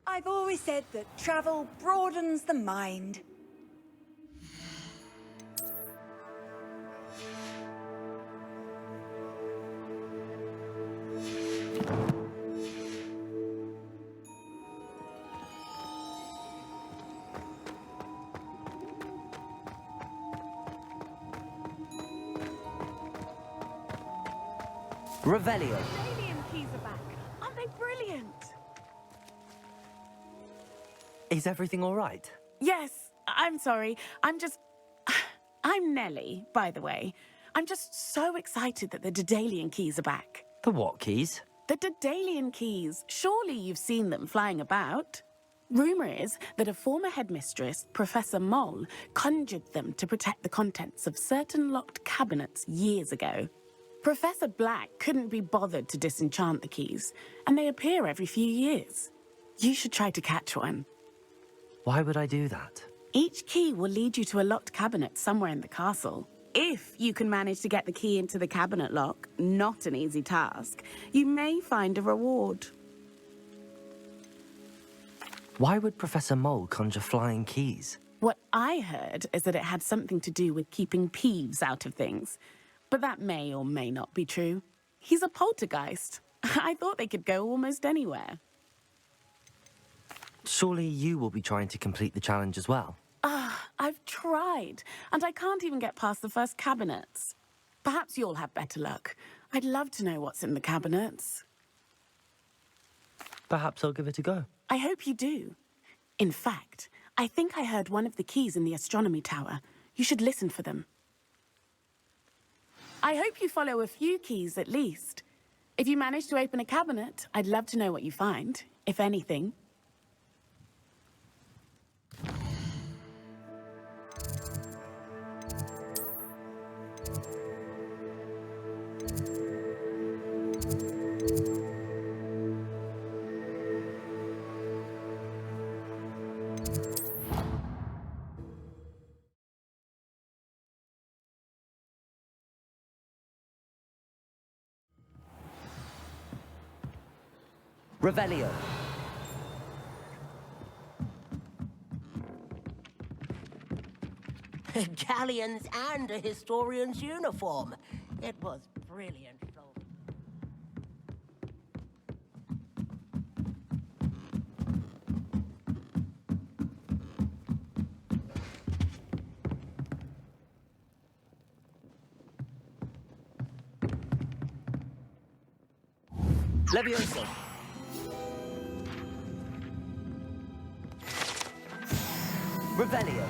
I've always said that travel broadens the mind. Revelio. Alien keys are back. Aren't they brilliant? Is everything all right? Yes, I'm sorry. I'm Nellie, by the way. I'm just so excited that the Daedalian keys are back. The what keys? The Daedalian keys. Surely you've seen them flying about. Rumour is that a former headmistress, Professor Moll, conjured them to protect the contents of certain locked cabinets years ago. Professor Black couldn't be bothered to disenchant the keys, and they appear every few years. You should try to catch one. Why would I do that? Each key will lead you to a locked cabinet somewhere in the castle. If you can manage to get the key into the cabinet lock, not an easy task, you may find a reward. Why would Professor Mole conjure flying keys? What I heard is that it had something to do with keeping Peeves out of things. But that may or may not be true. He's a poltergeist. I thought they could go almost anywhere. Surely you will be trying to complete the challenge as well. I've tried, and I can't even get past the first cabinets. Perhaps you'll have better luck. I'd love to know what's in the cabinets. Perhaps I'll give it a go. I hope you do. In fact, I think I heard one of the keys in the astronomy tower. You should listen for them. I hope you follow a few keys at least. If you manage to open a cabinet, I'd love to know what you find, if anything. Revelio. Galleons and a historian's uniform. It was brilliant. Levioso. Revelio.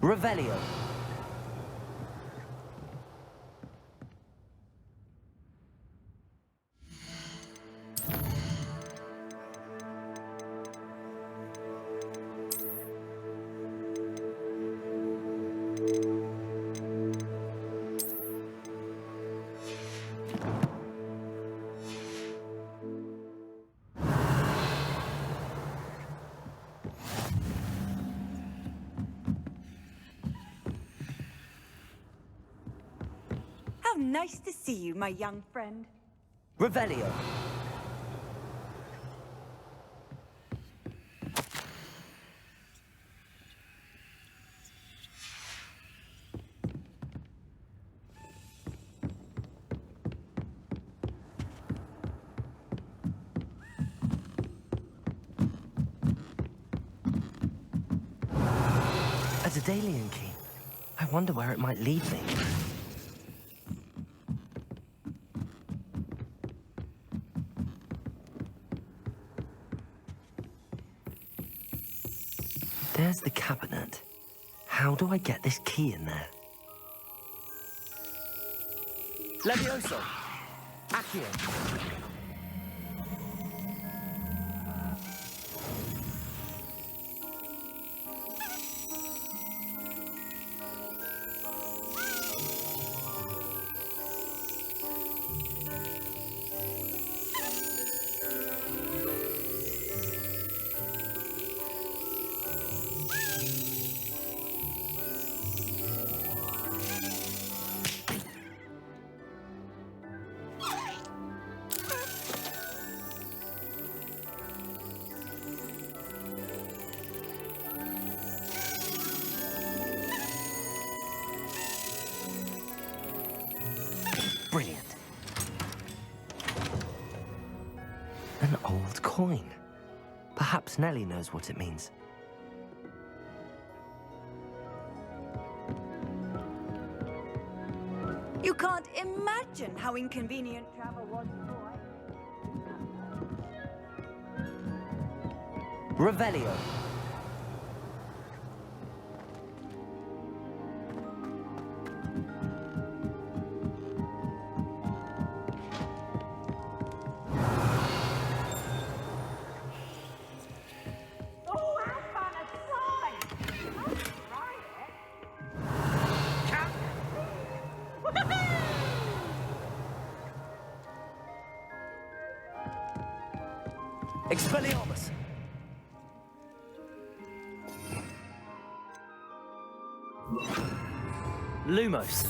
Revelio. Nice to see you, my young friend. Revelio. A Daedalian key. I wonder where it might lead me. There's the cabinet. How do I get this key in there? Levioso! Accio! Brilliant. An old coin. Perhaps Nellie knows what it means. You can't imagine how inconvenient travel was before I... Revelio. Expelliarmus! Lumos.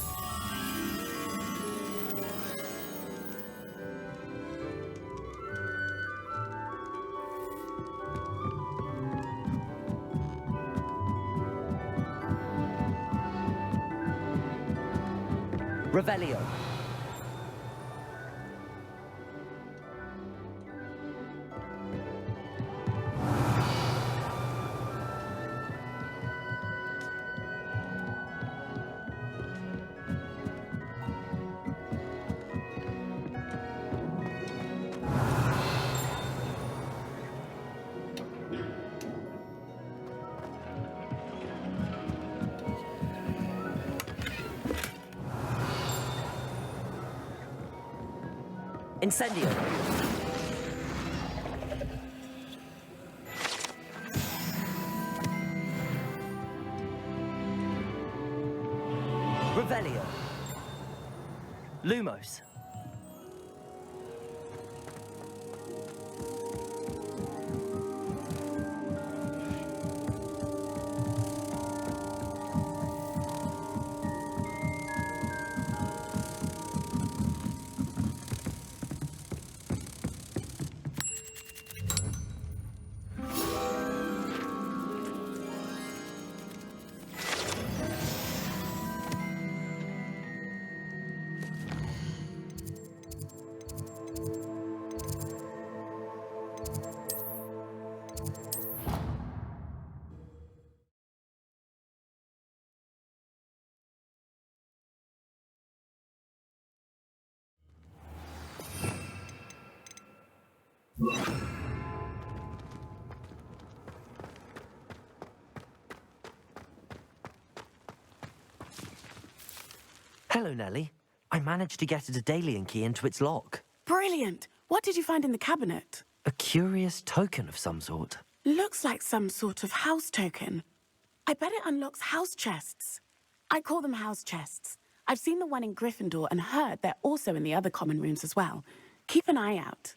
Revelio. Incendio. Revelio. Lumos. Hello, Nellie. I managed to get a Daedalian key into its lock. Brilliant! What did you find in the cabinet? A curious token of some sort. Looks like some sort of house token. I bet it unlocks house chests. I call them house chests. I've seen the one in Gryffindor and heard they're also in the other common rooms as well. Keep an eye out.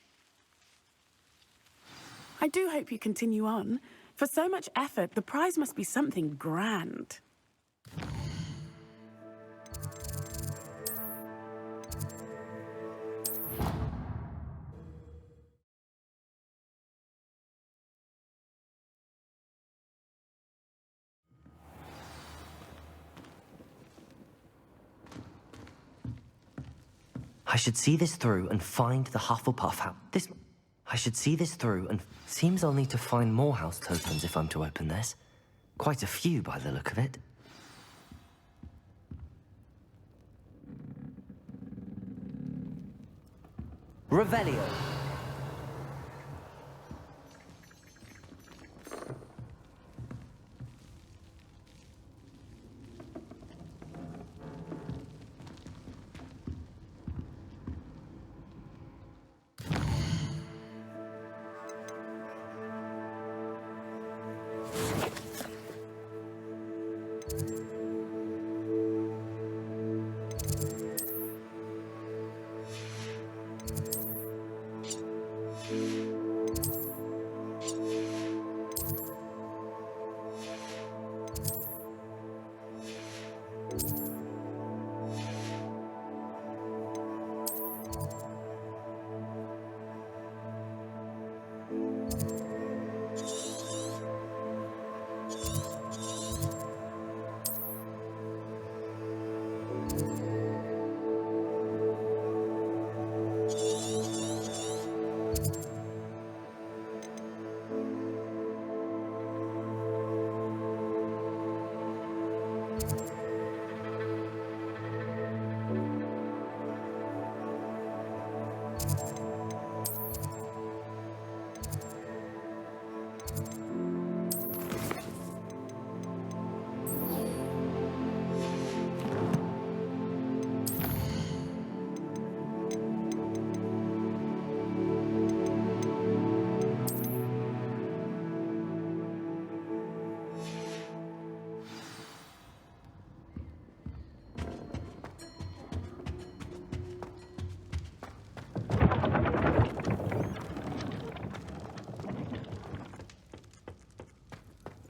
I do hope you continue on. For so much effort, the prize must be something grand. I should see this through and find the Hufflepuff house. I should see this through and... Seems I'll need to find more house tokens if I'm to open this. Quite a few by the look of it. Revelio.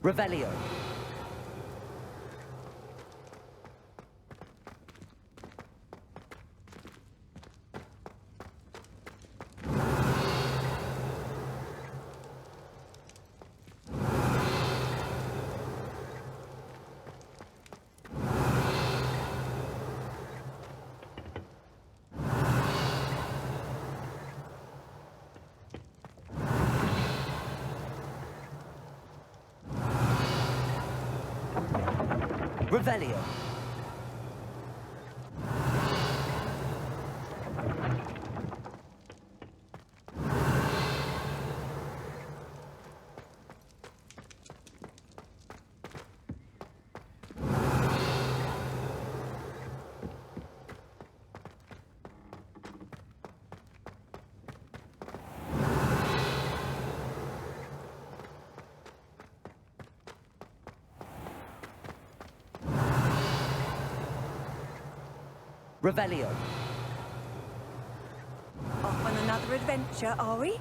Revelio. Revelio. Revelio. Off on another adventure, are we?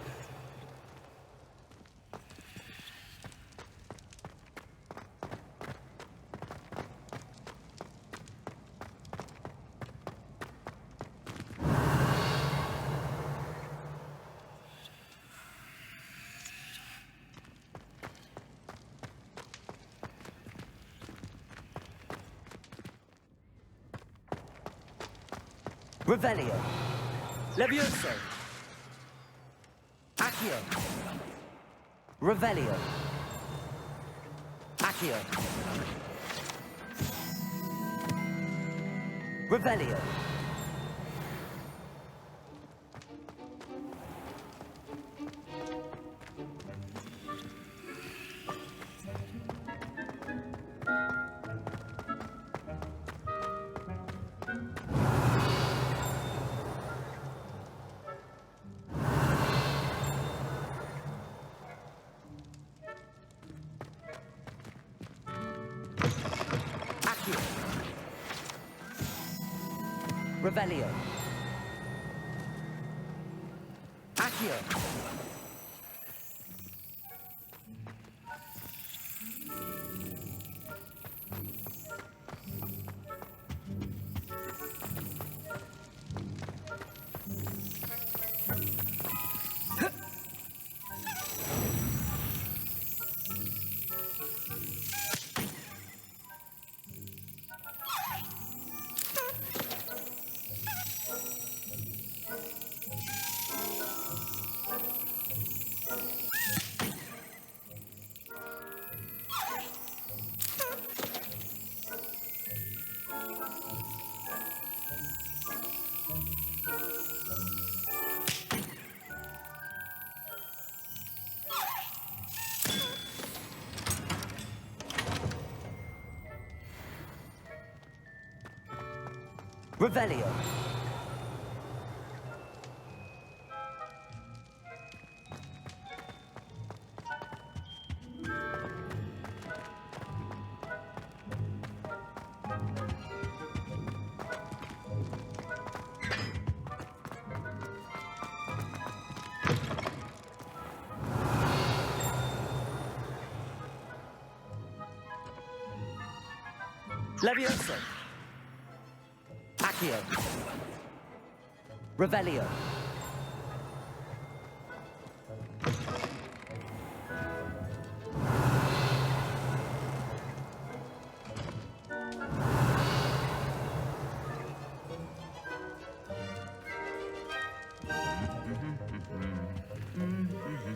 Revelio. Levioso. Accio. Revelio. Accio. Revelio. Revelio. Accio. Revelio. Levioso. Accio. Revelio.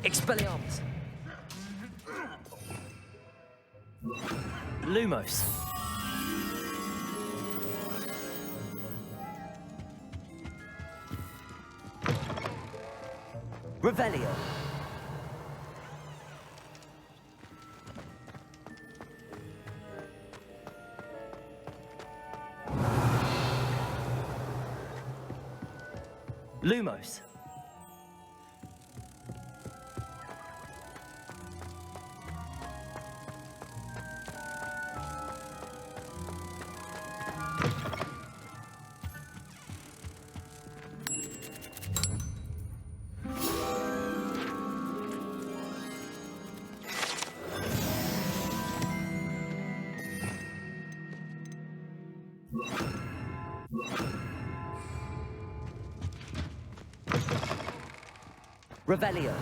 Expelliarmus. Lumos. Revelio. Lumos. Revelio.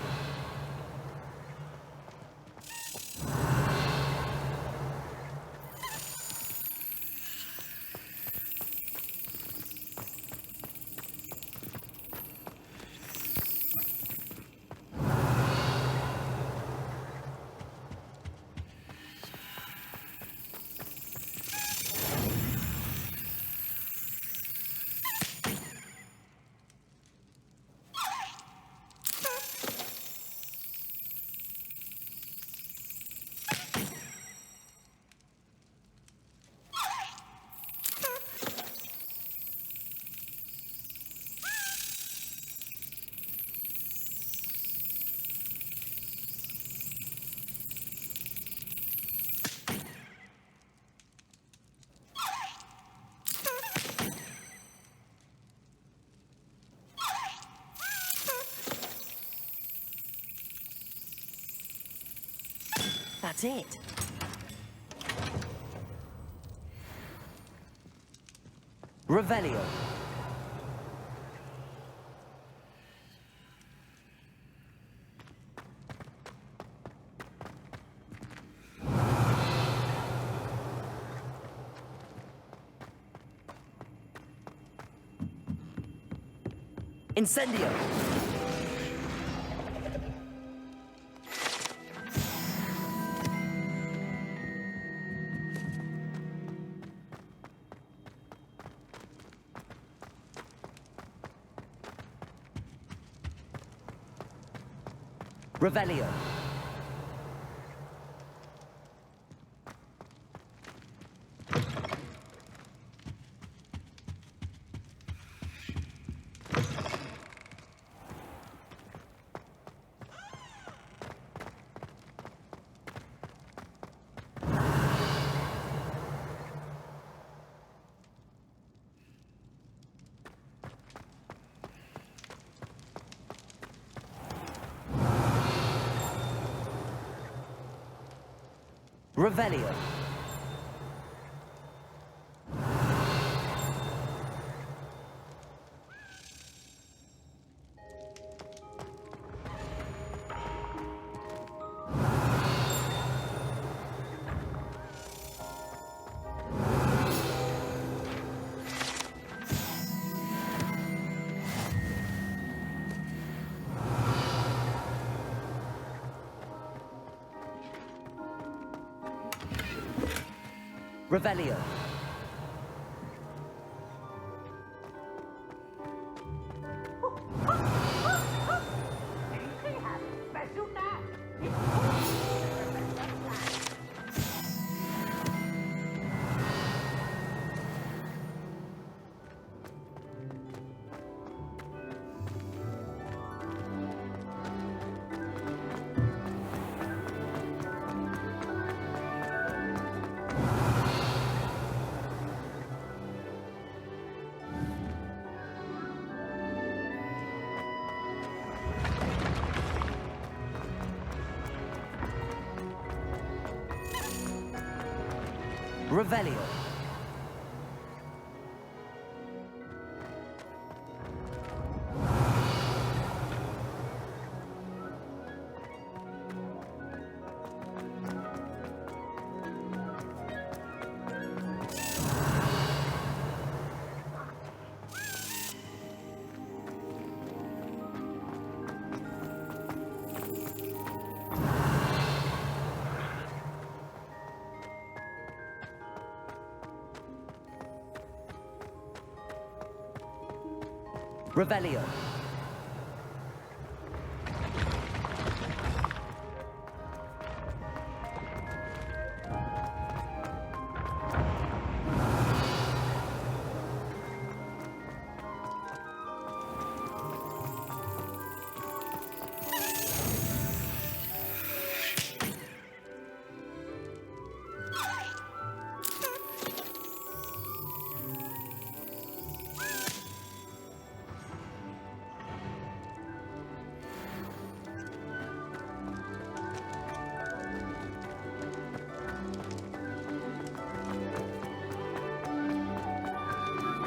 That's it. Revelio. Incendio. Revelio. Revelio. Revelio. Revelio. Revelio.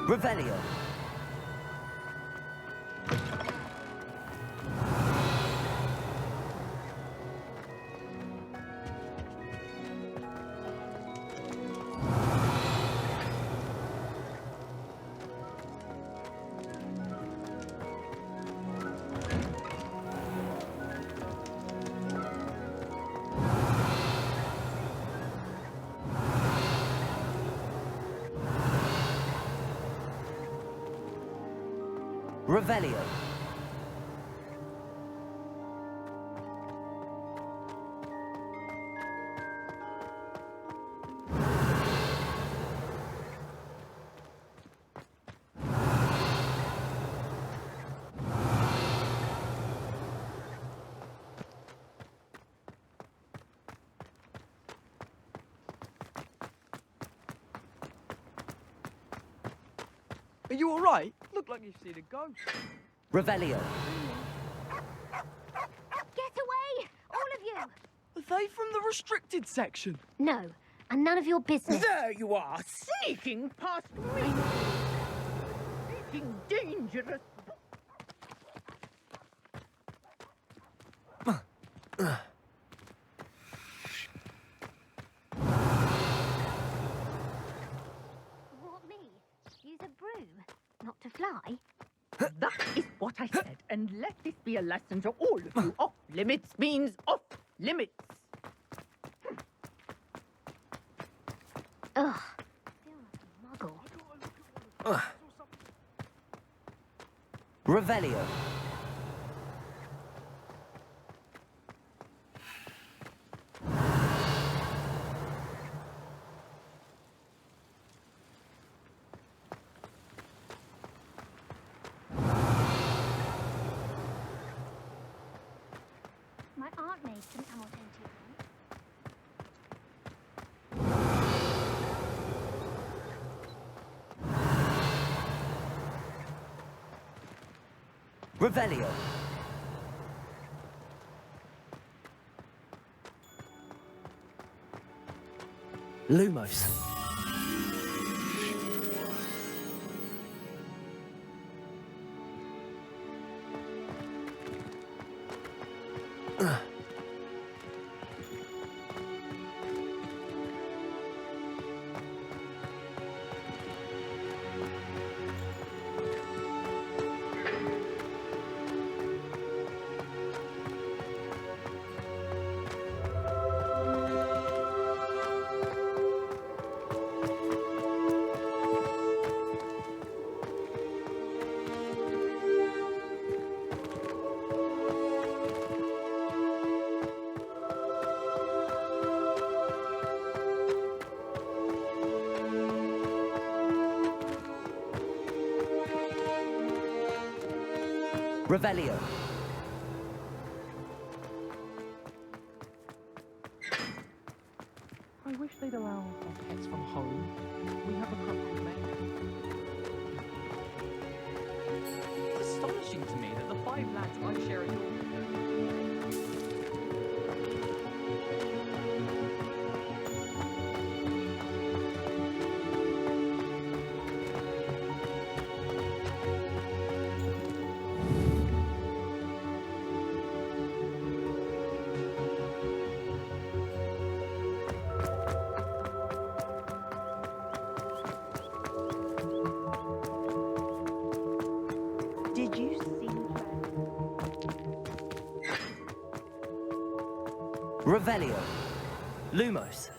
Revelio. Revelio. Are you all right? Look like you've seen a ghost. Revelio. Get away! All of you! Are they from the restricted section? No, and none of your business. There you are, sneaking past me! Sneaking dangerous... What, me? Use a broom? Not to fly? That is what I said, and let this be a lesson to all of you. Off limits means off limits. Ugh. Feel like a muggle. Revelio. My aunt made some authentic Revelio. Lumos. Revelio. I wish they'd allow our pets from home. We have a couple mate. It's astonishing to me that the 5 lads I share a dorm with. Revelio. Lumos.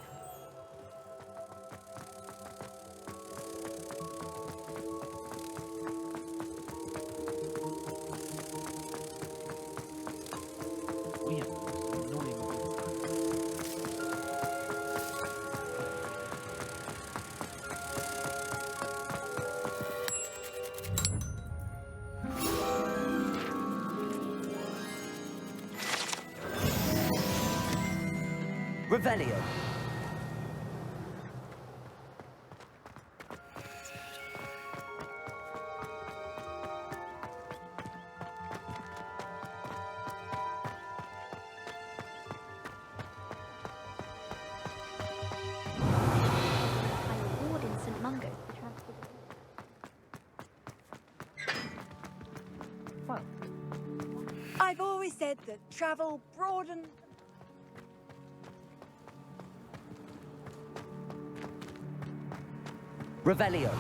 We have the most annoying Revelio. By a ward in St. Mungo's for transport. fun. I've always said that travel broadens. Revelio.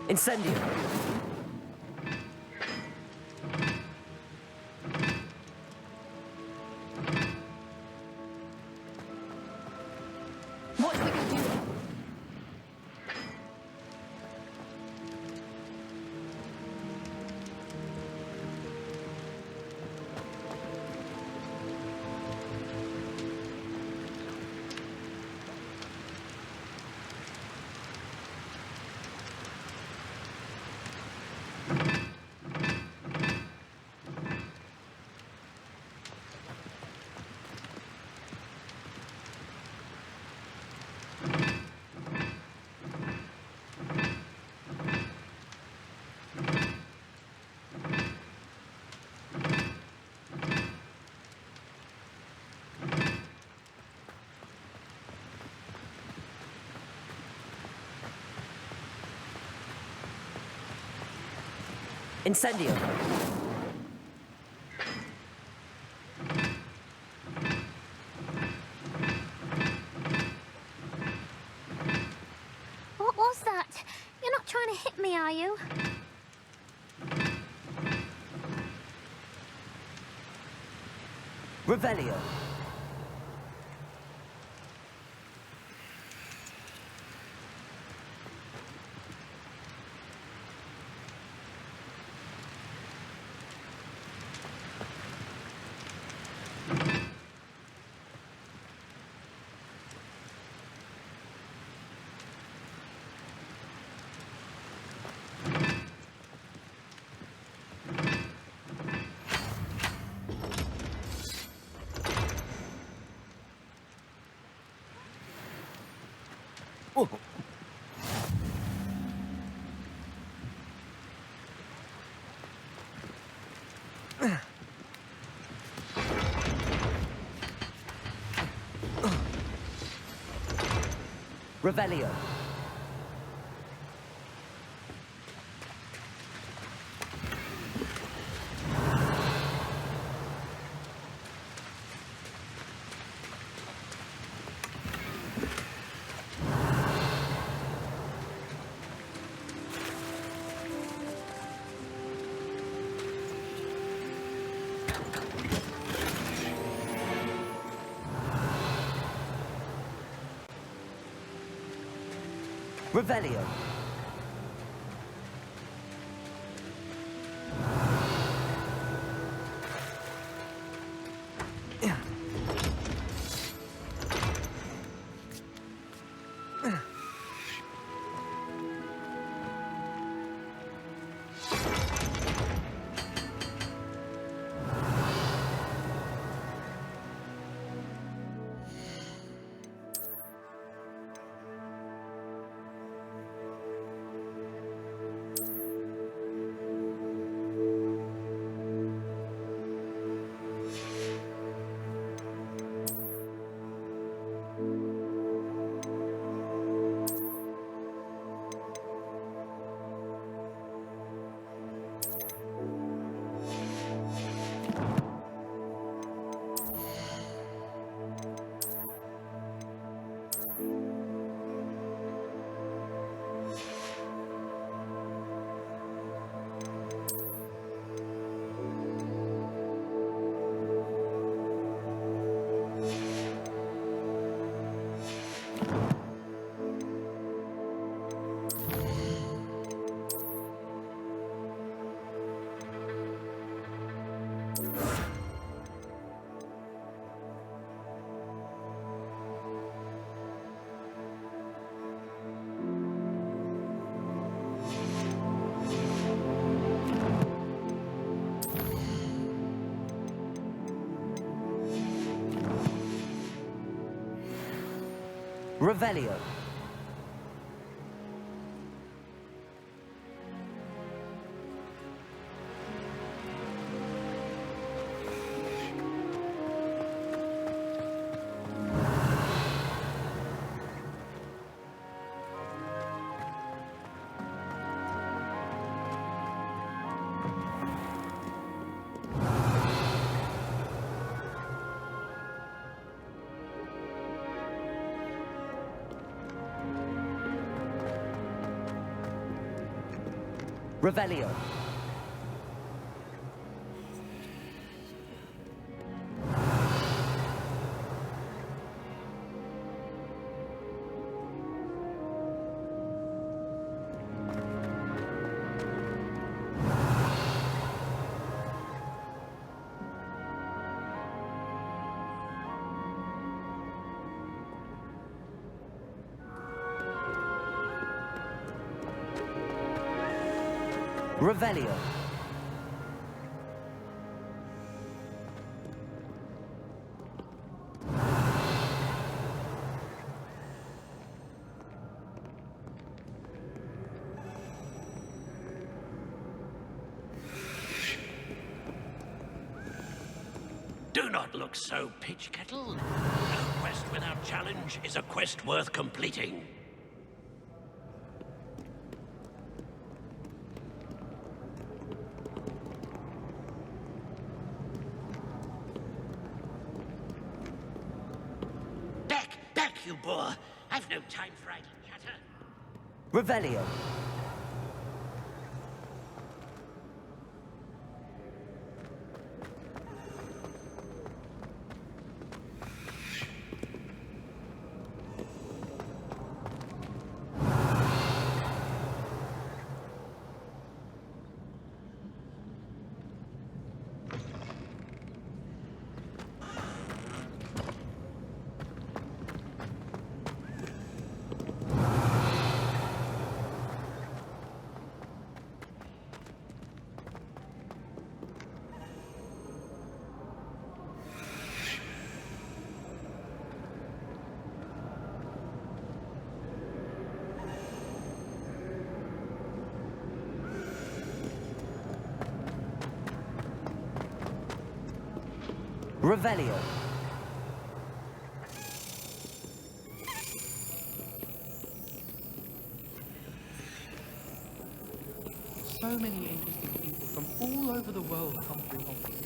Incendio. What's the good deal? Incendio. What was that? You're not trying to hit me, are you? Revelio. Oh. Revelio. Revelio. Revelio. Revelio. Revelio. Do not look so, Pitch Kettle. No quest without challenge is a quest worth completing. Back, you boor! I've no time for idle chatter. Revelio. Revelio. So many interesting people from all over the world come through Hogwarts.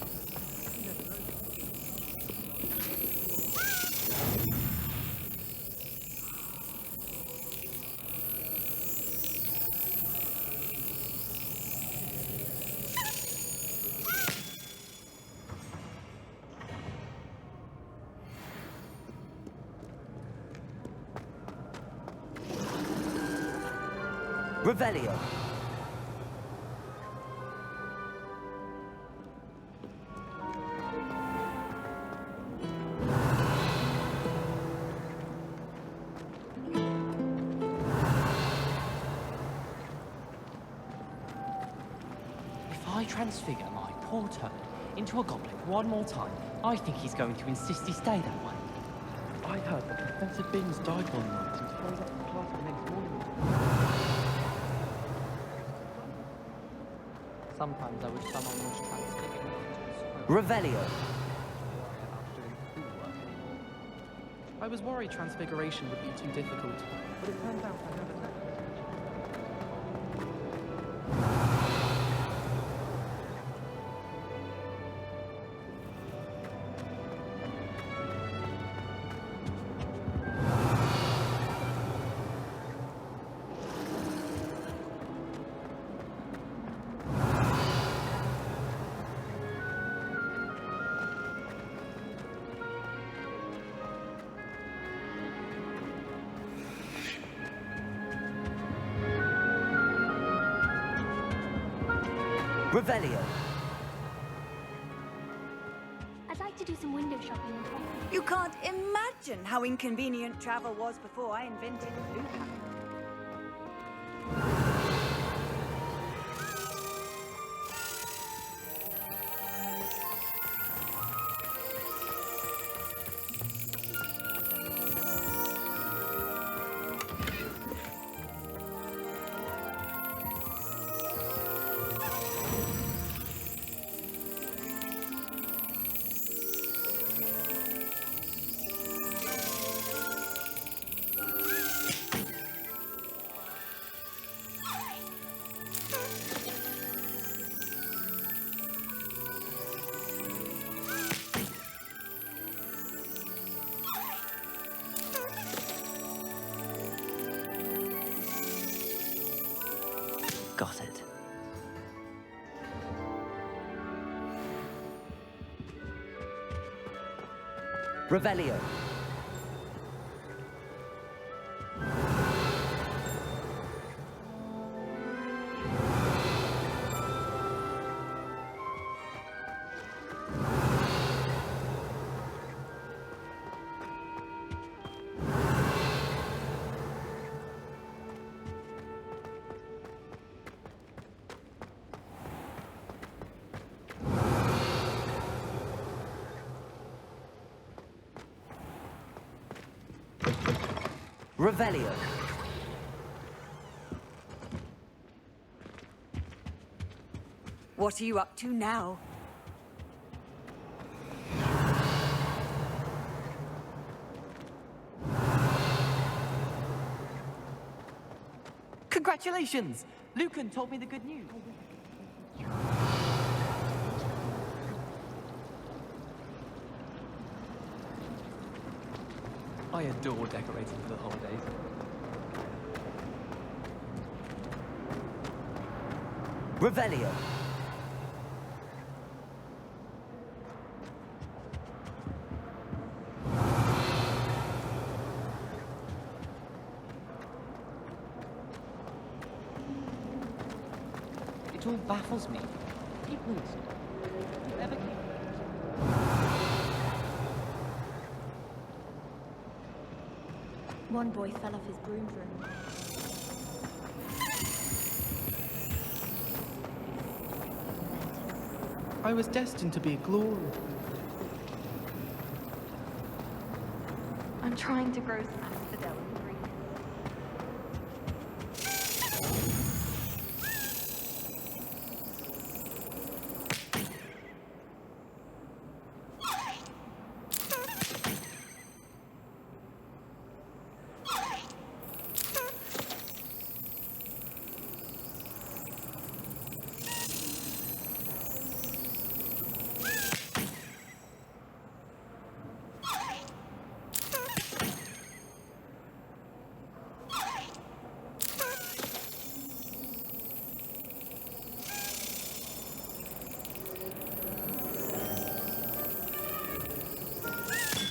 Revelio. If I transfigure my poor Toad into a goblin one more time, I think he's going to insist he stay that way. I heard that Professor Binns died one night and carried up to class the next morning. Sometimes I wish someone was transfigured me into a squirrel. Revelio. I was worried transfiguration would be too difficult, but it turns out I never left. Revelio. I'd like to do some window shopping. You can't imagine how inconvenient travel was before I invented the blue pattern. Revelio. Revelio. What are you up to now? Congratulations! Lucan told me the good news. I adore decorating for the holidays. Revelio. It all baffles me. People ever keep... One boy fell off his broom. I was destined to be a glory. I'm trying to grow some asphodel in green.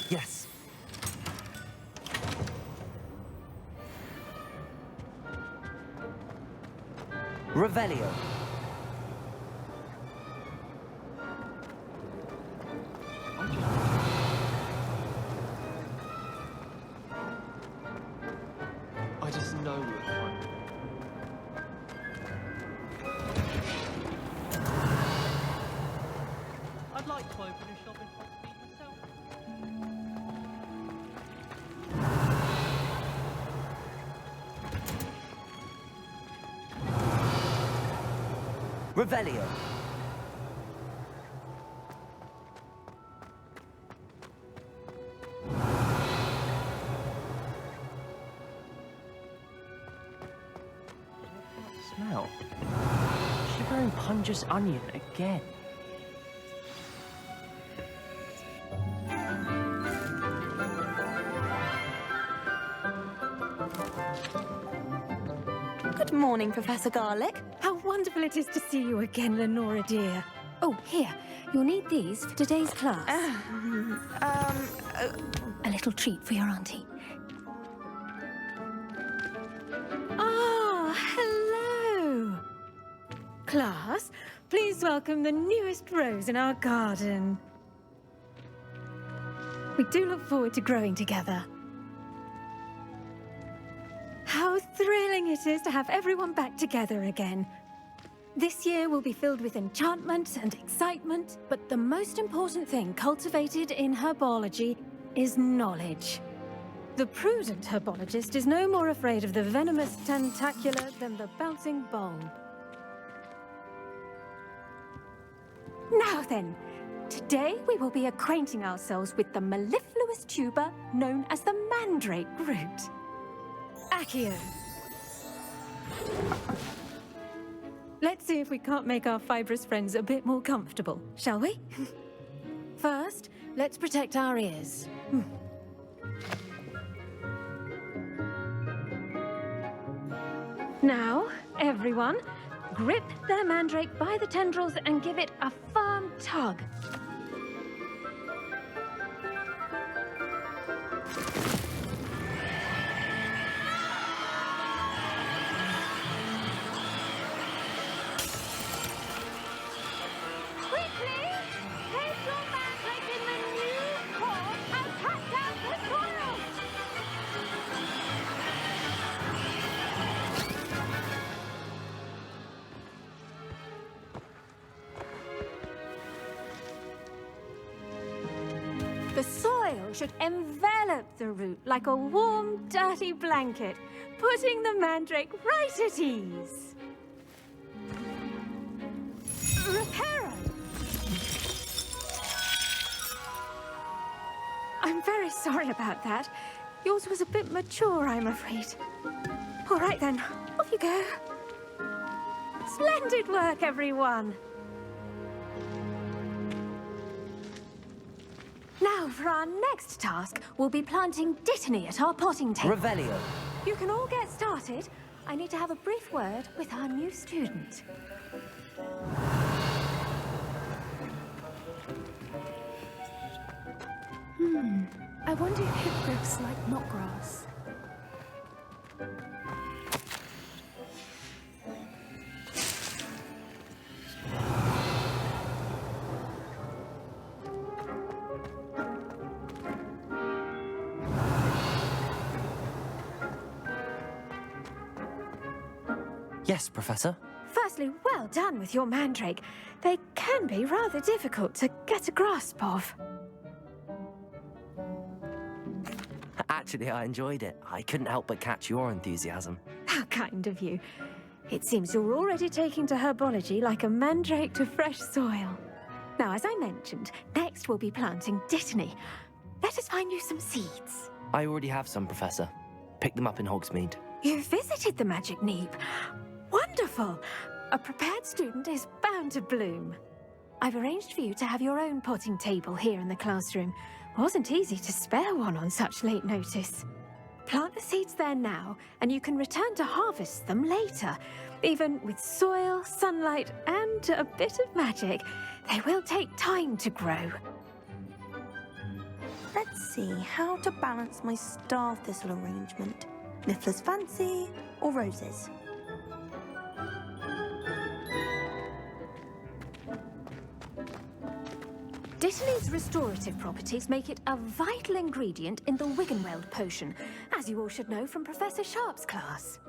Yes. Revelio. I just know we're fine. I'd like to open a shop in Hogsmeade myself. Revelio. Smell. Shivering Pungus onion again. Good morning, Professor Garlic. How wonderful it is to see you again, Lenora dear. Oh, here. You'll need these for today's class. A little treat for your auntie. Ah, hello. Class, please welcome the newest rose in our garden. We do look forward to growing together. How thrilling it is to have everyone back together again. This year will be filled with enchantment and excitement, but the most important thing cultivated in herbology is knowledge. The prudent herbologist is no more afraid of the venomous tentacular than the bouncing bulb. Now then, today we will be acquainting ourselves with the mellifluous tuber known as the mandrake root. Accio. Let's see if we can't make our fibrous friends a bit more comfortable, shall we? First, let's protect our ears. Now, everyone, grip their mandrake by the tendrils and give it a firm tug. Quickly! Place your mandrake in the new pot and cut down the soil! The soil should envelop the root like a warm, dirty blanket, putting the mandrake right at ease. Reparo! I'm very sorry about that. Yours was a bit mature, I'm afraid. All right then, off you go. Splendid work, everyone. Now, for our next task, we'll be planting Dittany at our potting table. Revelio. You can all get started. I need to have a brief word with our new student. I wonder if hippogriffs like knotgrass. Yes, Professor. Firstly, well done with your mandrake. They can be rather difficult to get a grasp of. Actually, I enjoyed it. I couldn't help but catch your enthusiasm. How kind of you. It seems you're already taking to herbology like a mandrake to fresh soil. Now, as I mentioned, next we'll be planting Dittany. Let us find you some seeds. I already have some, Professor. Pick them up in Hogsmeade. You visited the Magic Neep. Wonderful! A prepared student is bound to bloom. I've arranged for you to have your own potting table here in the classroom. Wasn't easy to spare one on such late notice. Plant the seeds there now, and you can return to harvest them later. Even with soil, sunlight, and a bit of magic, they will take time to grow. Let's see how to balance my star thistle arrangement. Niffler's Fancy or roses? Dittany's restorative properties make it a vital ingredient in the Wiggenweld potion, as you all should know from Professor Sharp's class.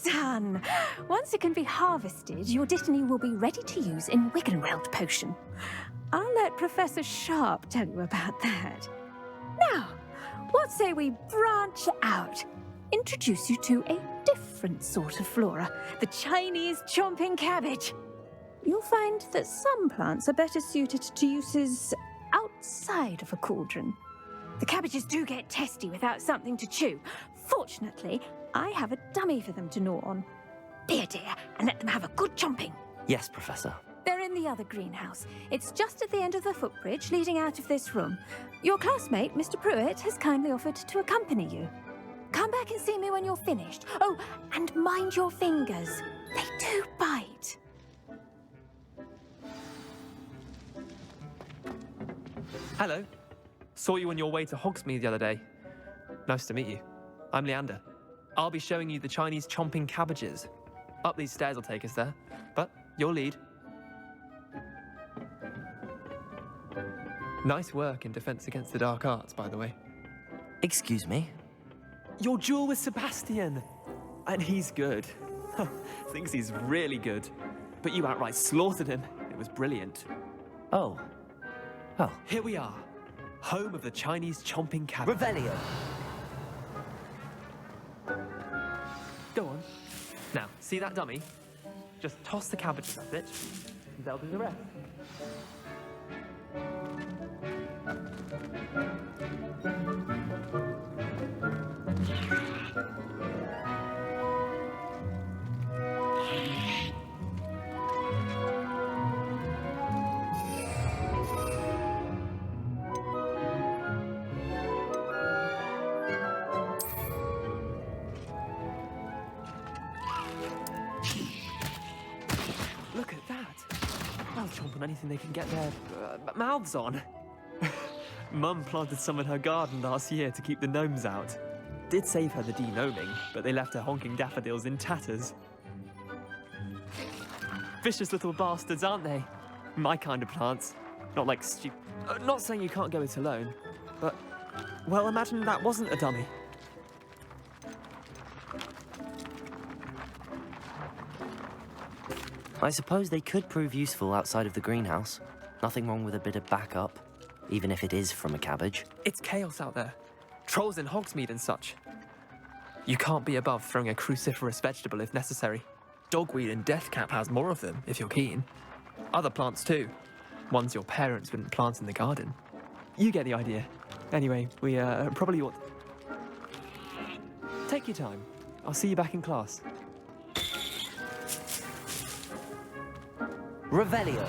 Done! Once it can be harvested, your Dittany will be ready to use in Wiggenweld potion. I'll let Professor Sharp tell you about that. Now, what say we branch out? Introduce you to a different sort of flora, the Chinese chomping cabbage. You'll find that some plants are better suited to uses outside of a cauldron. The cabbages do get testy without something to chew. Fortunately, I have a dummy for them to gnaw on. Be a dear and let them have a good chomping. Yes, Professor. They're in the other greenhouse. It's just at the end of the footbridge leading out of this room. Your classmate, Mr. Pruitt, has kindly offered to accompany you. Come back and see me when you're finished. Oh, and mind your fingers. They do bite. Hello. Saw you on your way to Hogsmeade the other day. Nice to meet you. I'm Leander. I'll be showing you the Chinese chomping cabbages. Up these stairs will take us there, but your lead. Nice work in Defense Against the Dark Arts, by the way. Excuse me? Your duel with Sebastian! And he's good. Thinks he's really good. But you outright slaughtered him. It was brilliant. Oh. Oh. Here we are. Home of the Chinese chomping cabbage. Revelio! Go on. Now, see that dummy? Just toss the cabbages at it, and they'll do the rest. Look at that. They'll chomp on anything they can get their mouths on. Mum planted some in her garden last year to keep the gnomes out. Did save her the de-gnoming, but they left her honking daffodils in tatters. Vicious little bastards, aren't they? My kind of plants. Not like not saying you can't go it alone, but, well, imagine that wasn't a dummy. I suppose they could prove useful outside of the greenhouse. Nothing wrong with a bit of backup, even if it is from a cabbage. It's chaos out there. Trolls in Hogsmeade and such. You can't be above throwing a cruciferous vegetable if necessary. Dogweed and deathcap has more of them, if you're keen. Other plants too. Ones your parents wouldn't plant in the garden. You get the idea. Anyway, we probably ought... Take your time. I'll see you back in class. Revelio.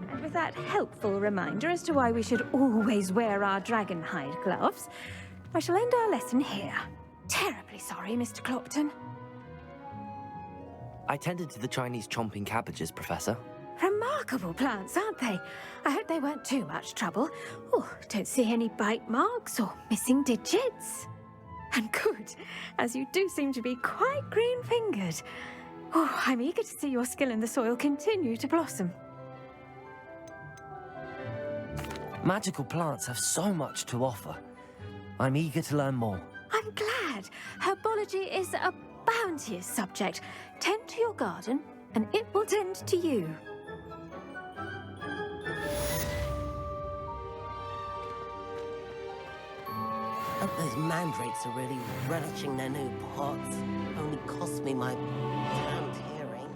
And with that helpful reminder as to why we should always wear our dragon hide gloves, I shall end our lesson here. Terribly sorry, Mr. Clopton. I tended to the Chinese chomping cabbages, Professor. Remarkable plants, aren't they? I hope they weren't too much trouble. Oh, don't see any bite marks or missing digits. And good, as you do seem to be quite green-fingered. Oh, I'm eager to see your skill in the soil continue to blossom. Magical plants have so much to offer. I'm eager to learn more. I'm glad. Herbology is a bounteous subject. Tend to your garden, and it will tend to you. Those mandrakes are really relishing their new pots. Only cost me my damned hearing.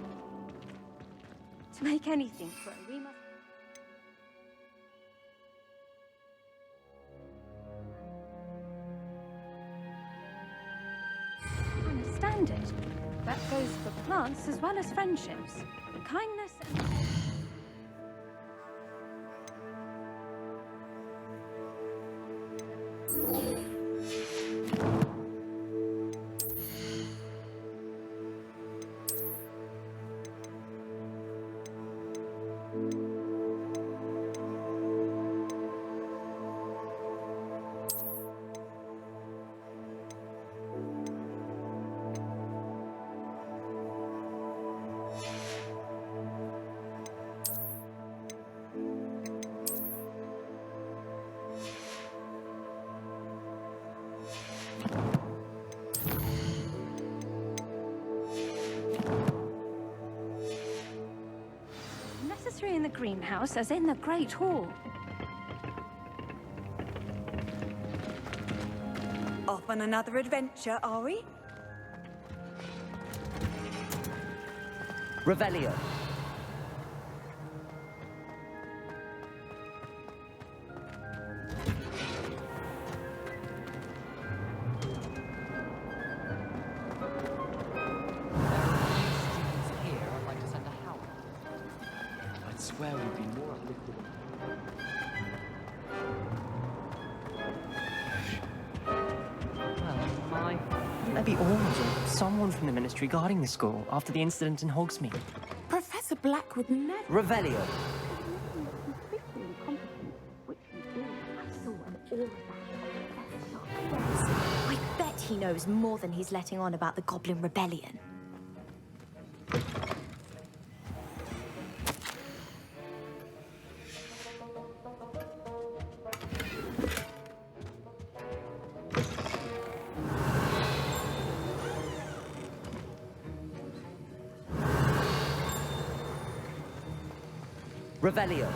To make anything grow, we must... understand it. That goes for plants as well as friendships. Kindness and... necessary in the greenhouse as in the Great Hall. Off on another adventure, are we? Revelio. Swear we'd be more uplifted. Well, wouldn't there be Orms or someone from the ministry guarding the school after the incident in Hogsmeade? Professor Black would never... Revelio. I bet he knows more than he's letting on about the Goblin Rebellion. Revelio.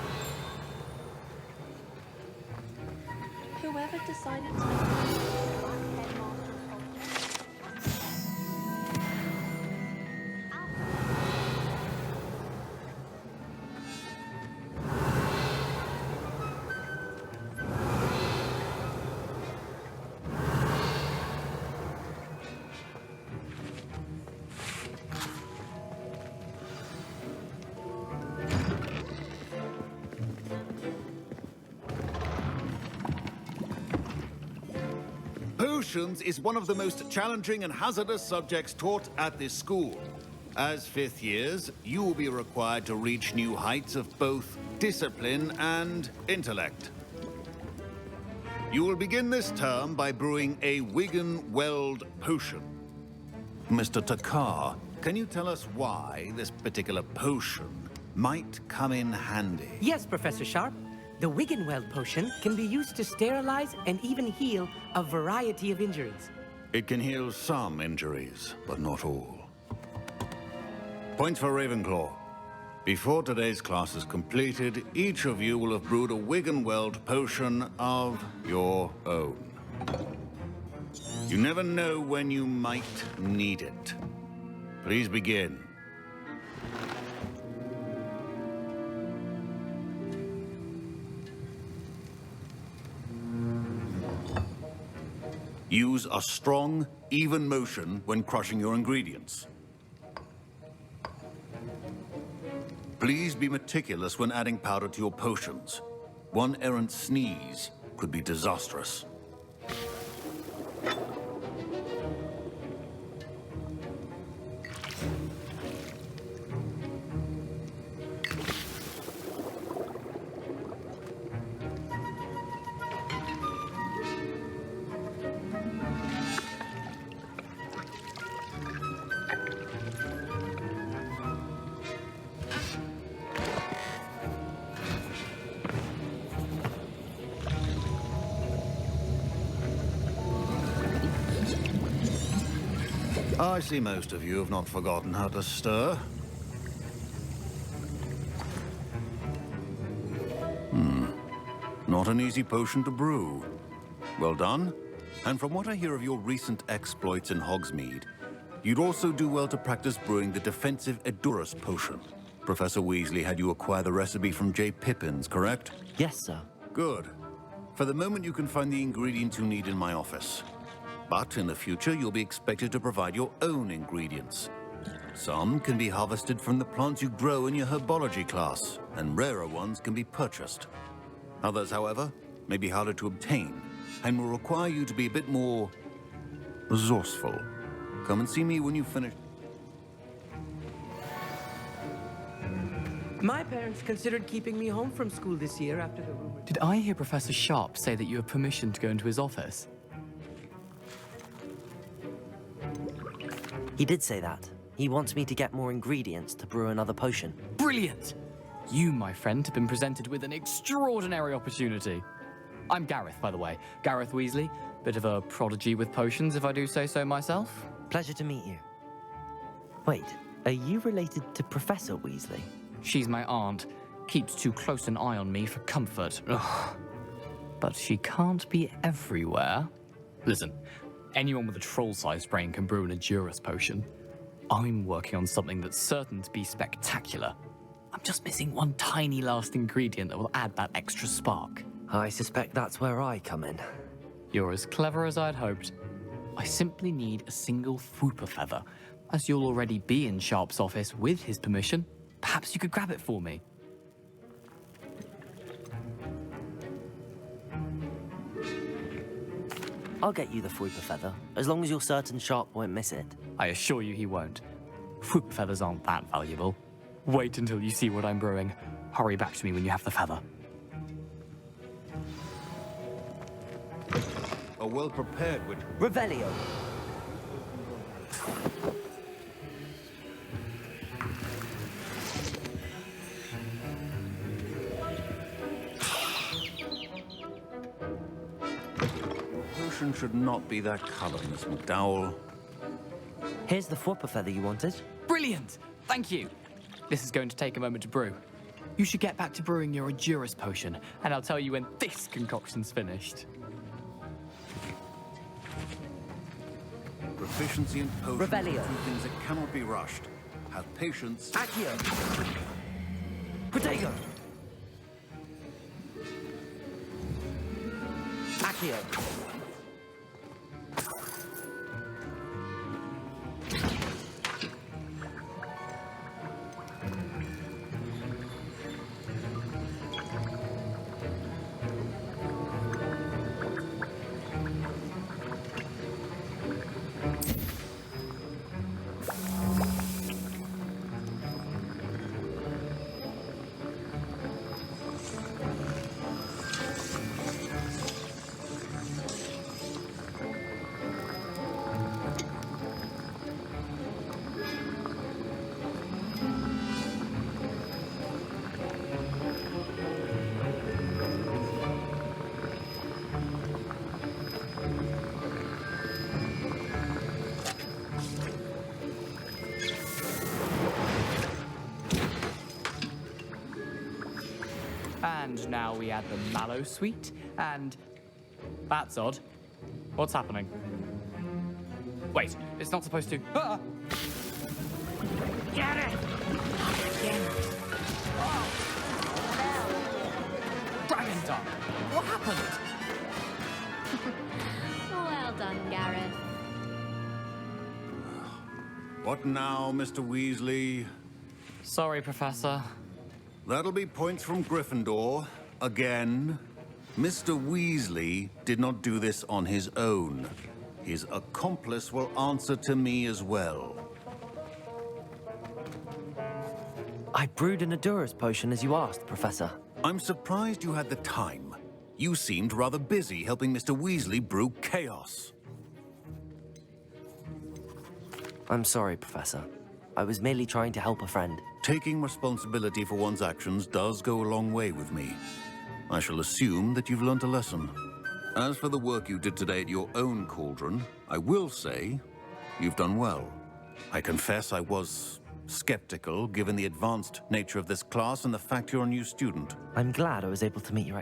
Whoever decided to make the Potions is one of the most challenging and hazardous subjects taught at this school. As fifth years, you will be required to reach new heights of both discipline and intellect. You will begin this term by brewing a Wigan-Weld potion. Mr. Takar, can you tell us why this particular potion might come in handy? Yes, Professor Sharp. The Wigan-Weld potion can be used to sterilize and even heal a variety of injuries. It can heal some injuries, but not all. Points for Ravenclaw. Before today's class is completed, each of you will have brewed a Wigan-Weld potion of your own. You never know when you might need it. Please begin. Use a strong, even motion when crushing your ingredients. Please be meticulous when adding powder to your potions. One errant sneeze could be disastrous. I see most of you have not forgotten how to stir. Not an easy potion to brew. Well done. And from what I hear of your recent exploits in Hogsmeade, you'd also do well to practice brewing the defensive Edurus potion. Professor Weasley had you acquire the recipe from J. Pippins, correct? Yes, sir. Good. For the moment, you can find the ingredients you need in my office. But in the future, you'll be expected to provide your own ingredients. Some can be harvested from the plants you grow in your herbology class, and rarer ones can be purchased. Others, however, may be harder to obtain, and will require you to be a bit more resourceful. Come and see me when you've finished. My parents considered keeping me home from school this year after the rumor. Did I hear Professor Sharp say that you have permission to go into his office? He did say that. He wants me to get more ingredients to brew another potion. Brilliant! You, my friend, have been presented with an extraordinary opportunity. I'm Gareth, by the way. Gareth Weasley. Bit of a prodigy with potions, if I do say so myself. Pleasure to meet you. Wait, are you related to Professor Weasley? She's my aunt. Keeps too close an eye on me for comfort. Ugh. But she can't be everywhere. Listen, anyone with a troll-sized brain can brew an Edurus potion. I'm working on something that's certain to be spectacular. I'm just missing one tiny last ingredient that will add that extra spark. I suspect that's where I come in. You're as clever as I'd hoped. I simply need a single Fwooper feather. As you'll already be in Sharp's office with his permission, perhaps you could grab it for me. I'll get you the Fwooper feather, as long as you're certain Sharp won't miss it. I assure you he won't. Fwooper feathers aren't that valuable. Wait until you see what I'm brewing. Hurry back to me when you have the feather. A well-prepared witch. Revelio. Potion should not be that color, Miss McDowell. Here's the Fwooper feather you wanted. Brilliant! Thank you. This is going to take a moment to brew. You should get back to brewing your Endurance potion, and I'll tell you when this concoction's finished. Proficiency in potions are two things that cannot be rushed. Have patience. Accio. Protego. Accio. And now we add the mallow sweet, and... That's odd. What's happening? Wait, it's not supposed to... Ah! Get it! Oh. Dragon Dog! What happened? Well done, Gareth. What now, Mr. Weasley? Sorry, Professor. That'll be points from Gryffindor. Again. Mr. Weasley did not do this on his own. His accomplice will answer to me as well. I brewed an Endurance potion as you asked, Professor. I'm surprised you had the time. You seemed rather busy helping Mr. Weasley brew chaos. I'm sorry, Professor. I was merely trying to help a friend. Taking responsibility for one's actions does go a long way with me. I shall assume that you've learnt a lesson. As for the work you did today at your own cauldron, I will say you've done well. I confess I was skeptical, given the advanced nature of this class and the fact you're a new student. I'm glad I was able to meet you.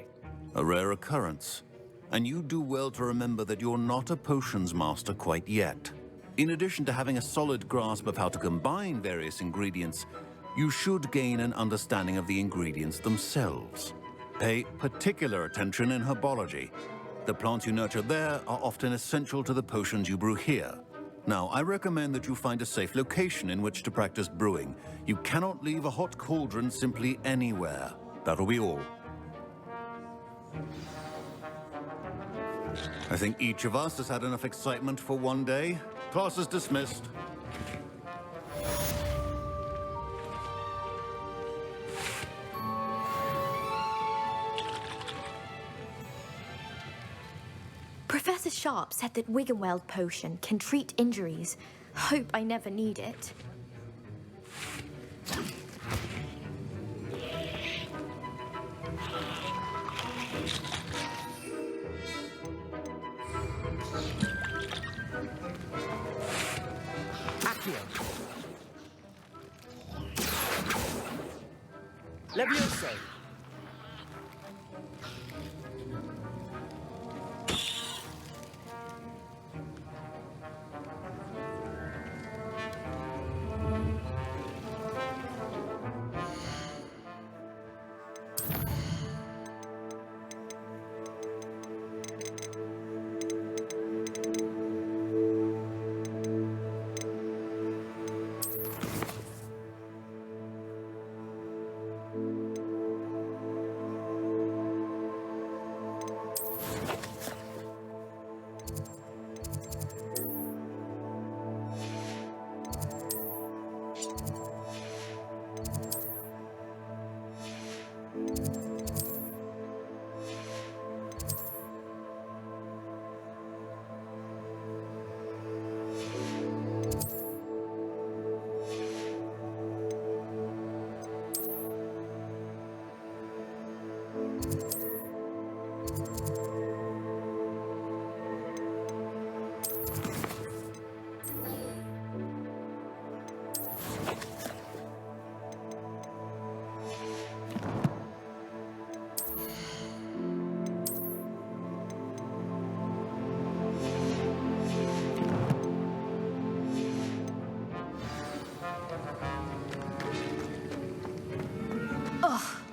A rare occurrence. And you do well to remember that you're not a potions master quite yet. In addition to having a solid grasp of how to combine various ingredients, you should gain an understanding of the ingredients themselves. Pay particular attention in herbology. The plants you nurture there are often essential to the potions you brew here. Now, I recommend that you find a safe location in which to practice brewing. You cannot leave a hot cauldron simply anywhere. That'll be all. I think each of us has had enough excitement for one day. Class is dismissed. Professor Sharp said that Wiggenweld potion can treat injuries. Hope I never need it. Levioso.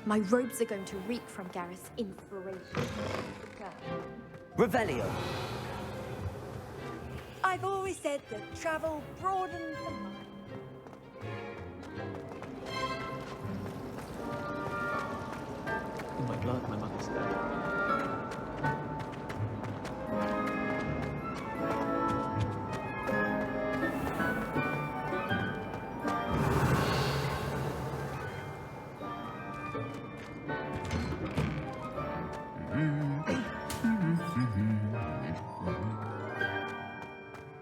My robes are going to reek from Gareth's inspiration. Revelio. I've always said that travel broadens the mind. Oh my god, my mother's dead.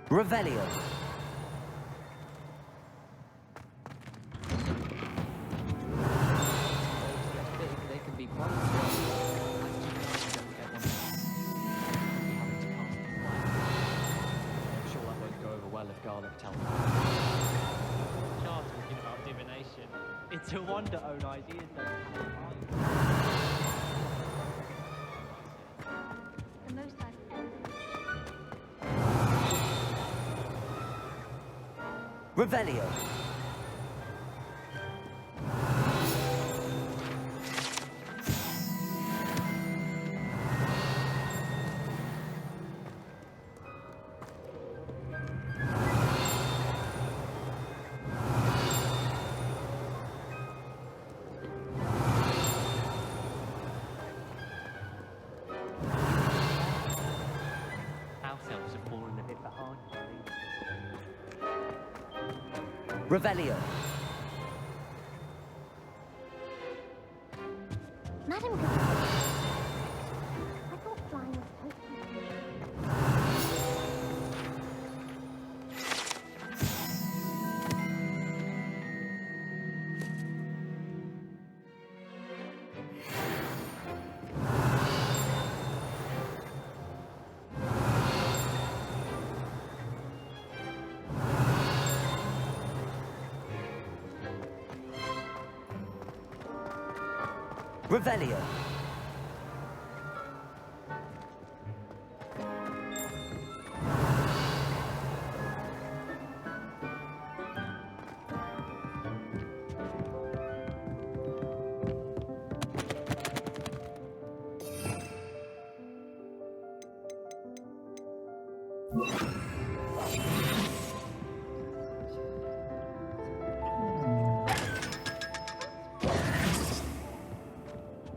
Revelio. They can be quite I'm sure that won't go over well if Garlic tells me. Charles talking about divination. It's a wonder own ideas don't have The most I've Revelio. house elves have fallen a bit behind. Revelio. Madam, I thought flying was Revelio.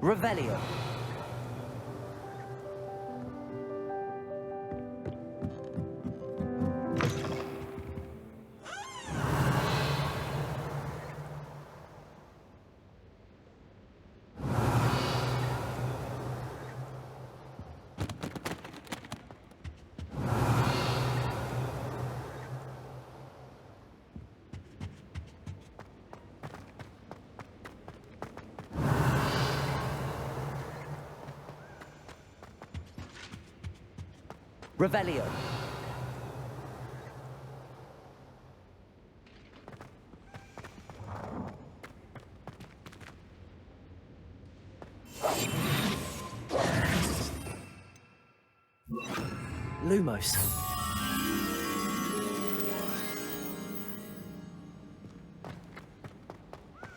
Revelio. Revelio. Lumos.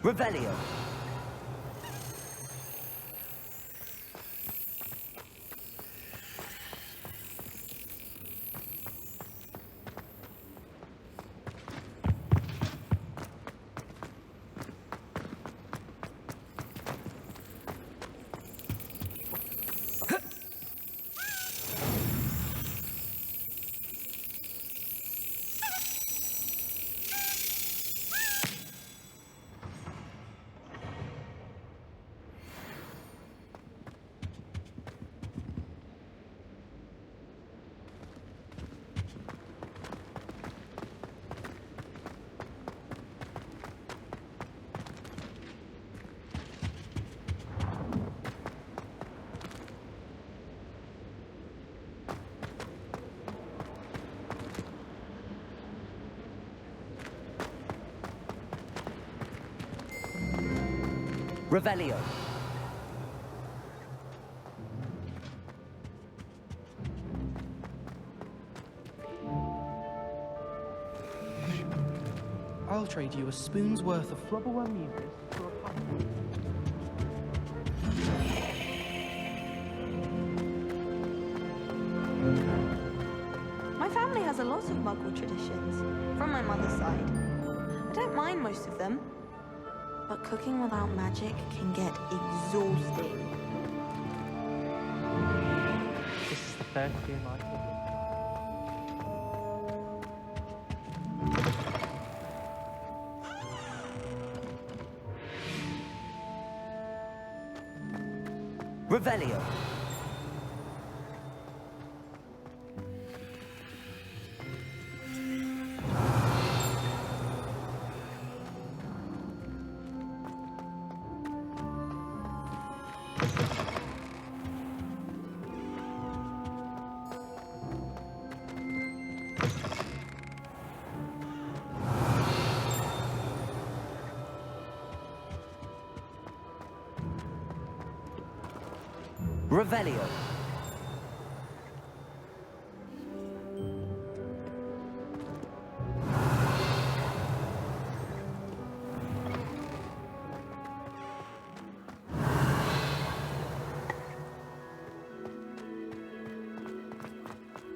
Revelio. Revelio. I'll trade you a spoon's worth of flubberworm mucus for a pint. lot of Muggle traditions, from my mother's side. I don't mind most of them, but cooking without magic can get exhausting. This is the first year my kid. Revelio. Revelio.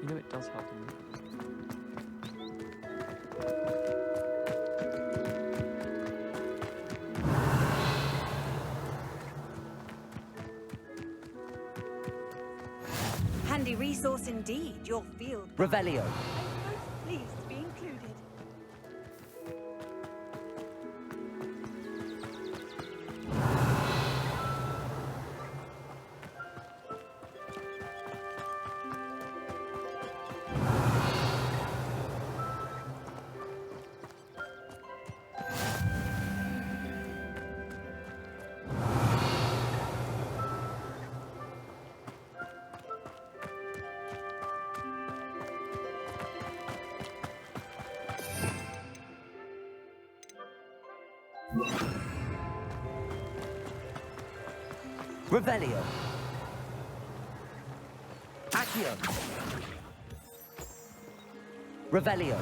You know it does help them. Handy resource indeed, your field. Revelio. I'm most pleased to be included. Revelio. Accio. Revelio.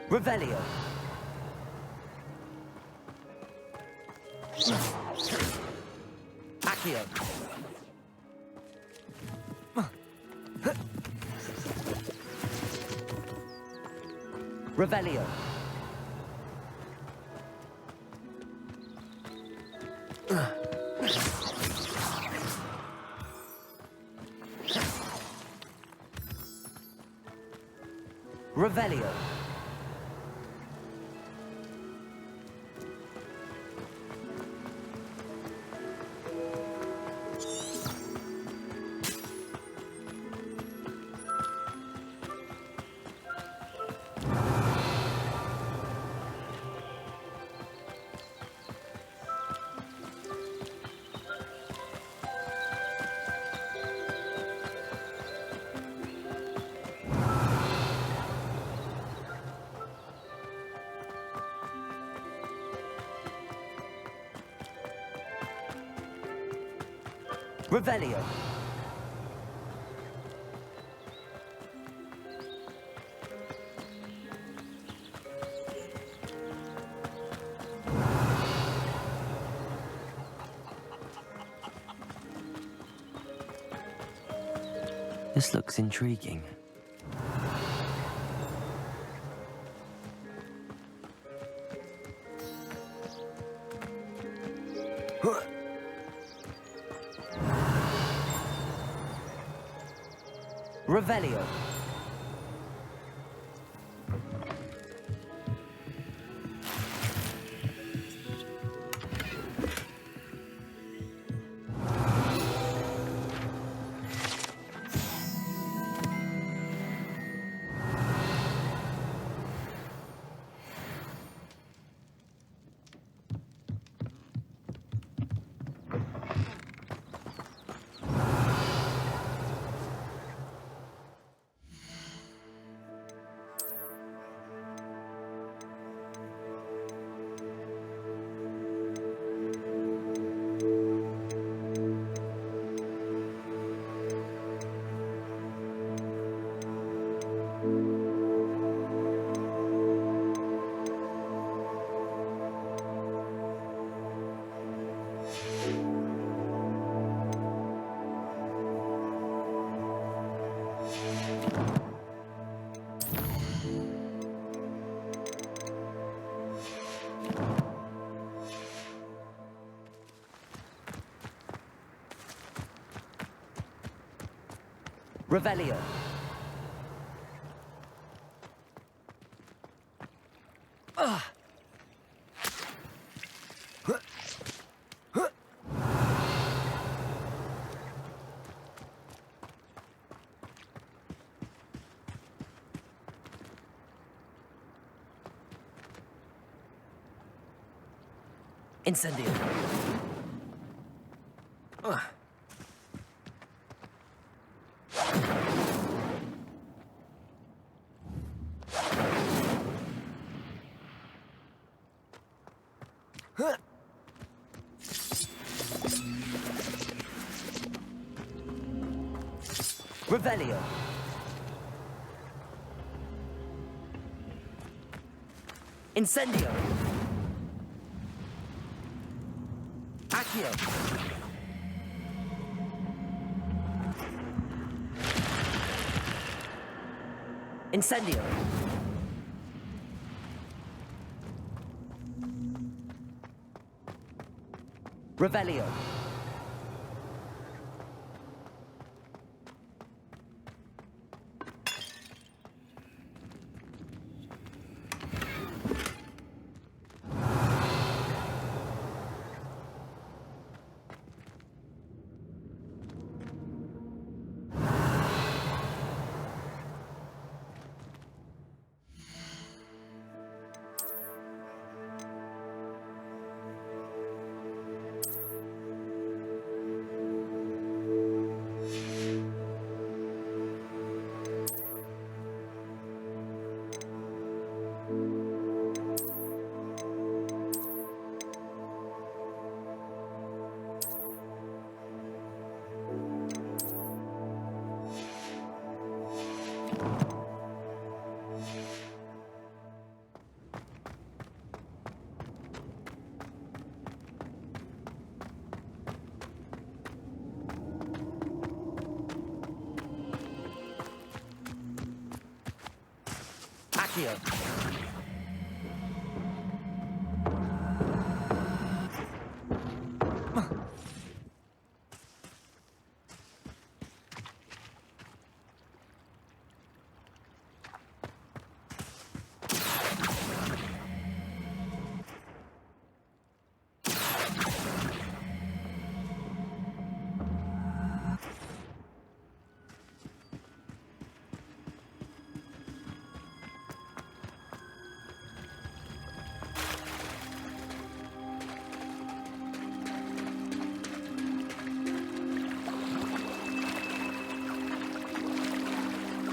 Revelio. Accio. Revelio. Revelio. Revelio. This looks intriguing. Revelio. Revelio. Incendio. Revelio. Incendio. Accio. Incendio. Revelio. Accio.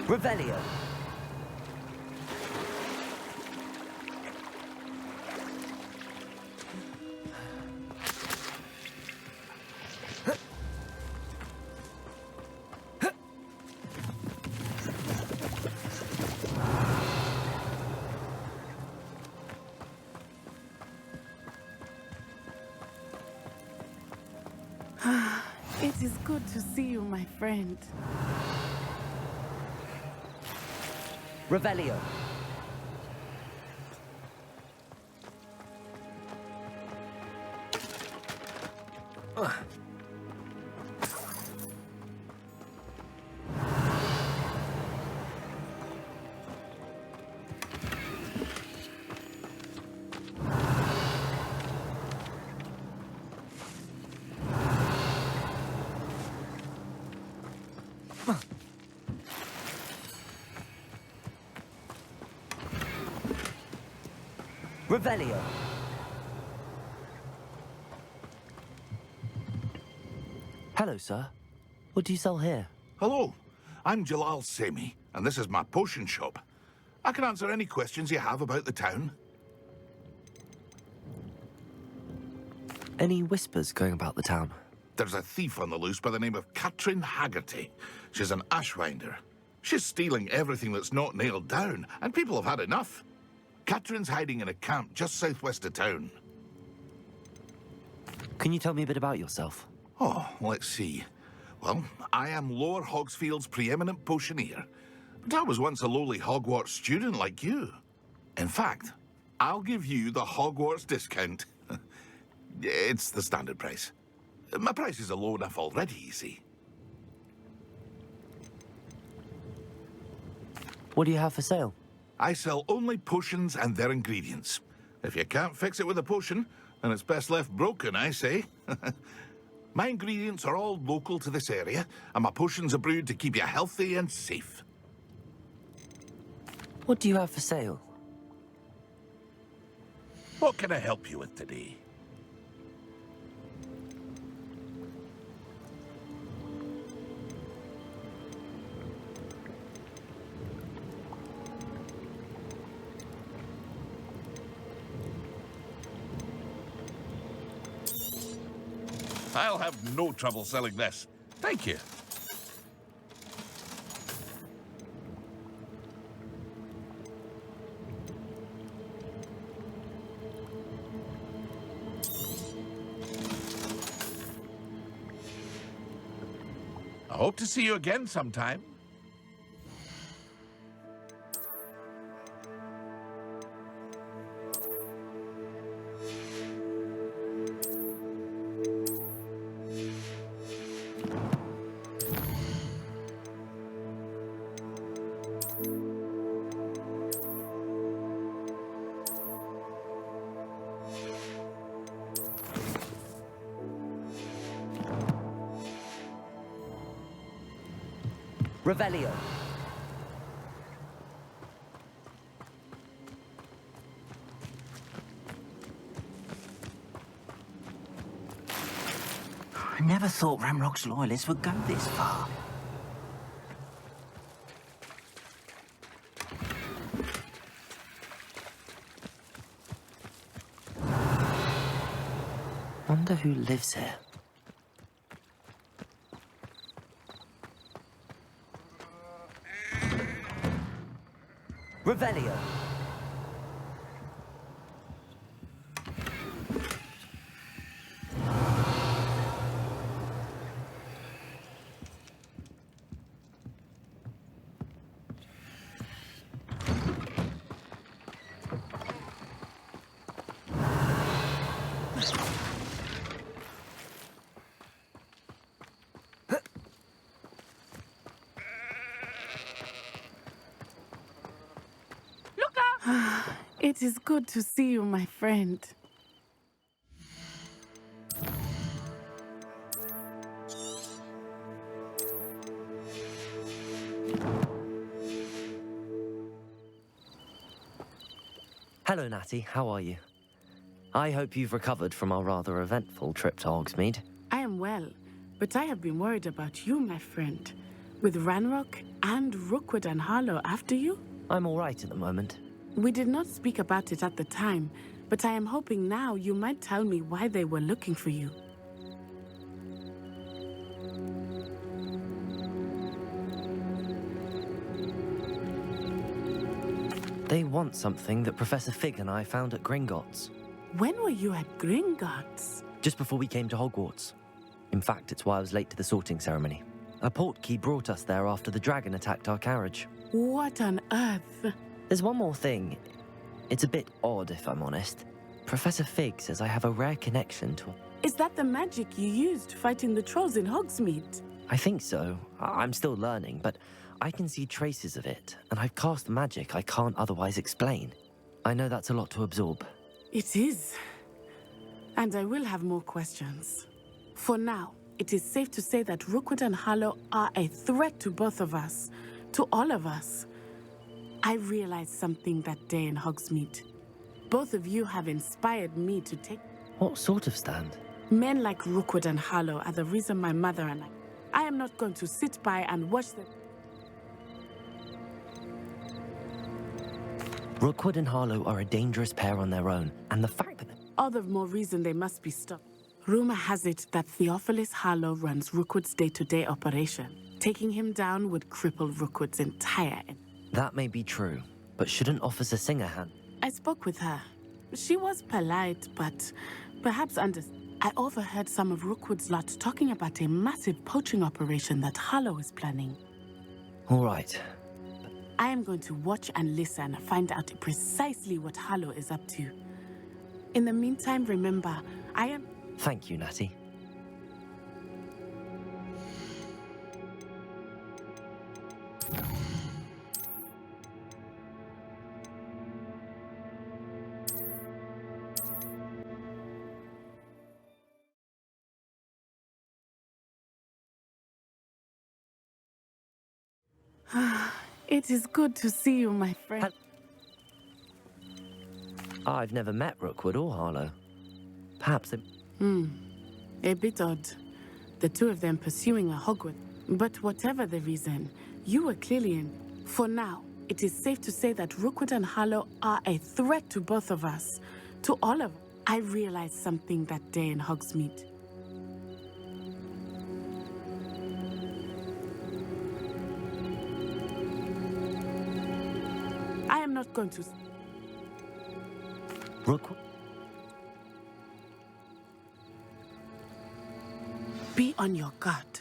Revelio. It is good to see you, my friend. Revelio. Revelio. Hello, sir. What do you sell here? Hello, I'm Jalal Semi, and this is my potion shop. I can answer any questions you have about the town. Any whispers going about the town? There's a thief on the loose by the name of Katrin Haggerty. She's an ashwinder. She's stealing everything that's not nailed down, and people have had enough. Katrin's hiding in a camp just southwest of town. Can you tell me a bit about yourself? Oh, let's see. Well, I am Lower Hogsfield's preeminent potioneer, but I was once a lowly Hogwarts student like you. In fact, I'll give you the Hogwarts discount. It's the standard price. My prices are low enough already, you see. What do you have for sale? I sell only potions and their ingredients. If you can't fix it with a potion, then it's best left broken, I say. My ingredients are all local to this area, and my potions are brewed to keep you healthy and safe. What do you have for sale? What can I help you with today? I'll have no trouble selling this. Thank you. I hope to see you again sometime. Revelio. I never thought Ramrock's loyalists would go this far. Wonder who lives here. Revelio. It is good to see you, my friend. Hello, Natty. How are you? I hope you've recovered from our rather eventful trip to Hogsmeade. I am well, but I have been worried about you, my friend. With Ranrock and Rookwood and Harlow after you? I'm all right at the moment. We did not speak about it at the time, but I am hoping now you might tell me why they were looking for you. They want something that Professor Fig and I found at Gringotts. When were you at Gringotts? Just before we came to Hogwarts. In fact, it's why I was late to the sorting ceremony. A portkey brought us there after the dragon attacked our carriage. What on earth? There's one more thing. It's a bit odd, if I'm honest. Professor Fig says I have a rare connection to... Is that the magic you used fighting the trolls in Hogsmeade? I think so. I'm still learning, but I can see traces of it, and I've cast magic I can't otherwise explain. I know that's a lot to absorb. It is. And I will have more questions. For now, it is safe to say that Rookwood and Harlow are a threat to both of us. To all of us. I realized something that day in Hogsmeade. Both of you have inspired me to take... What sort of stand? Men like Rookwood and Harlow are the reason my mother and I am not going to sit by and watch them... Rookwood and Harlow are a dangerous pair on their own, and the fact that... All the more reason they must be stopped. Rumor has it that Theophilus Harlow runs Rookwood's day-to-day operation. Taking him down would cripple Rookwood's entire... That may be true, but shouldn't Officer Singer hand? I spoke with her. She was polite, but perhaps I overheard some of Rookwood's lot talking about a massive poaching operation that Harlow is planning. All right. I am going to watch and listen, find out precisely what Harlow is up to. In the meantime, remember, I am... Thank you, Natty. It is good to see you, my friend. I've never met Rookwood or Harlow. Perhaps it... A bit odd. The two of them pursuing a Hogwarts. But whatever the reason, you were clearly in. For now, it is safe to say that Rookwood and Harlow are a threat to both of us. To all of us. I realized something that day in Hogsmeade. I am not going to... Rookwood? Be on your guard.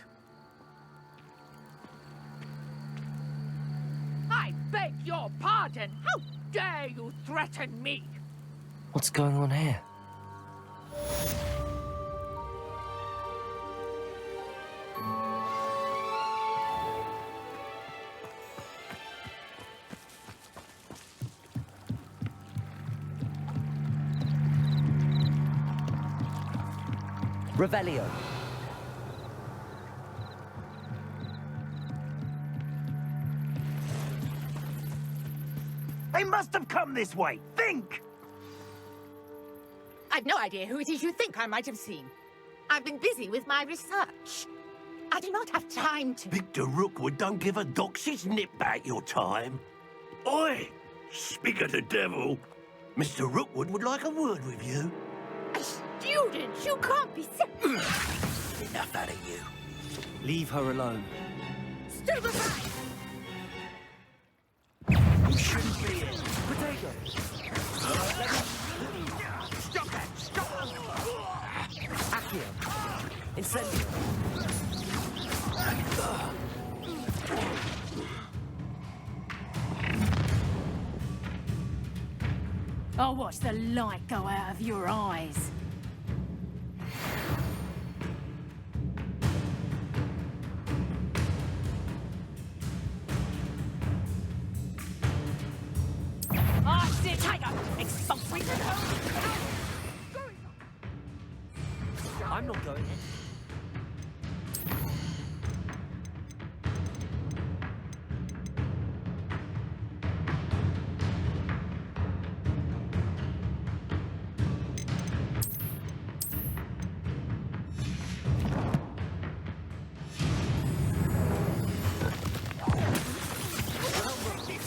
I beg your pardon. How dare you threaten me? What's going on here? Revelio. They must have come this way. Think! I've no idea who it is you think I might have seen. I've been busy with my research. I do not have time to... Victor Rookwood don't give a doxy's nip back your time. Oi! Speak of the devil. Mr. Rookwood would like a word with you. A student? You can't be so... Enough out of you. Leave her alone. Stupefy! You shouldn't be in. Potato! Stop that! Stop! Accio! Incendio! I'll watch the light go out of your eyes. Ah, sit tiger! Expulsory! I'm not going in.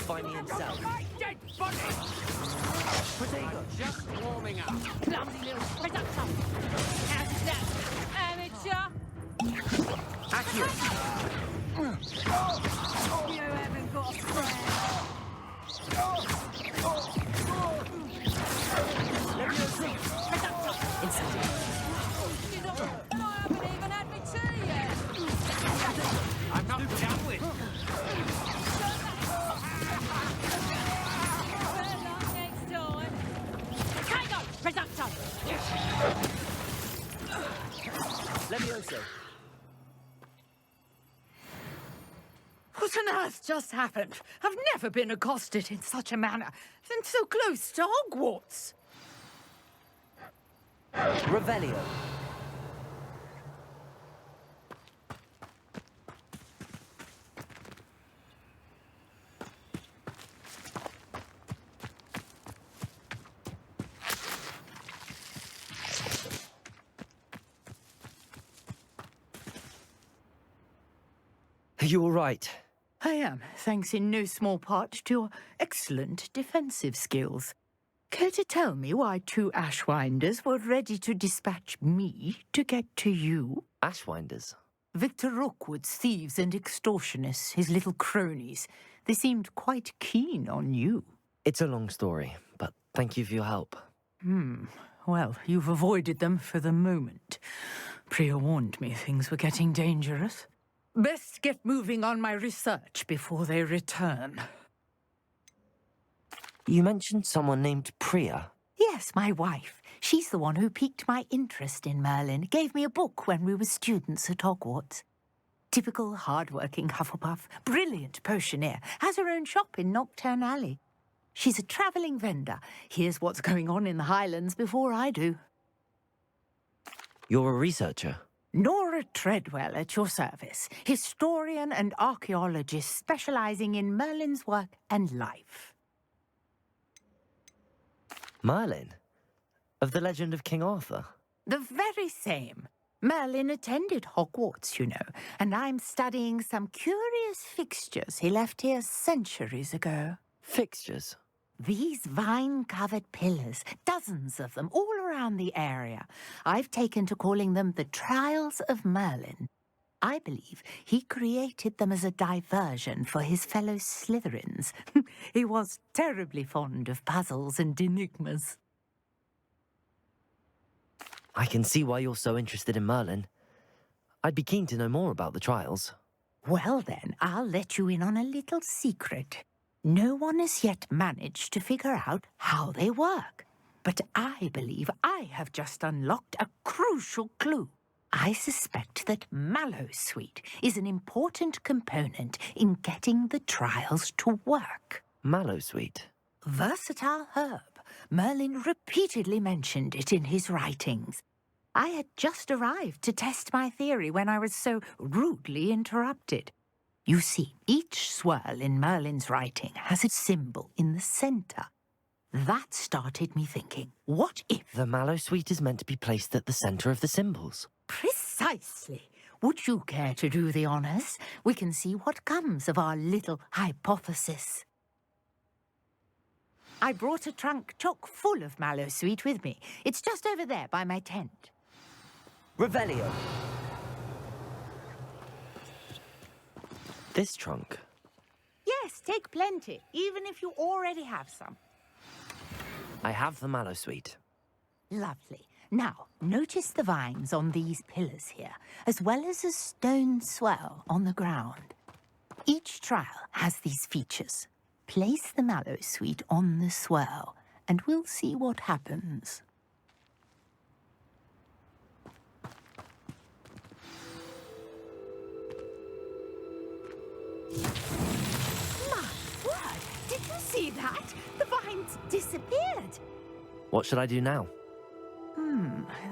Find me himself. Dead body! Potato! Just warming up. Clumsy little presumption. How's that? Amateur? Accio! You haven't got a friend. Incendio! I haven't even had my tea yet. I'm not done with. Next time. Tiger! Presumption! Levioso! What on earth just happened? I've never been accosted in such a manner, and so close to Hogwarts. Revelio! Are you all right? I am, thanks in no small part to your excellent defensive skills. Care to tell me why two Ashwinders were ready to dispatch me to get to you? Ashwinders? Victor Rookwood's thieves and extortionists, his little cronies. They seemed quite keen on you. It's a long story, but thank you for your help. Well, you've avoided them for the moment. Priya warned me things were getting dangerous. Best get moving on my research before they return. You mentioned someone named Priya. Yes, my wife. She's the one who piqued my interest in Merlin. Gave me a book when we were students at Hogwarts. Typical hard-working Hufflepuff. Brilliant potioneer. Has her own shop in Knockturn Alley. She's a travelling vendor. Hears what's going on in the Highlands before I do. You're a researcher? Nora Treadwell at your service, historian and archaeologist specializing in Merlin's work and life. Merlin? Of the legend of King Arthur? The very same. Merlin attended Hogwarts, you know, and I'm studying some curious fixtures he left here centuries ago. Fixtures? These vine-covered pillars, dozens of them, all around the area. I've taken to calling them the Trials of Merlin. I believe he created them as a diversion for his fellow Slytherins. He was terribly fond of puzzles and enigmas. I can see why you're so interested in Merlin. I'd be keen to know more about the trials. Well then, I'll let you in on a little secret. No one has yet managed to figure out how they work. But I believe I have just unlocked a crucial clue. I suspect that Mallowsweet is an important component in getting the trials to work. Mallowsweet? Versatile herb. Merlin repeatedly mentioned it in his writings. I had just arrived to test my theory when I was so rudely interrupted. You see, each swirl in Merlin's writing has a symbol in the center. That started me thinking, what if... The Mallowsweet is meant to be placed at the center of the symbols. Precisely. Would you care to do the honors? We can see what comes of our little hypothesis. I brought a trunk chock full of Mallowsweet with me. It's just over there by my tent. Revelio. This trunk? Yes, take plenty, even if you already have some. I have the Mallowsweet. Lovely. Now, notice the vines on these pillars here, as well as a stone swell on the ground. Each trial has these features. Place the Mallowsweet on the swell, and we'll see what happens. My word! Did you see that? The vines disappeared. What should I do now?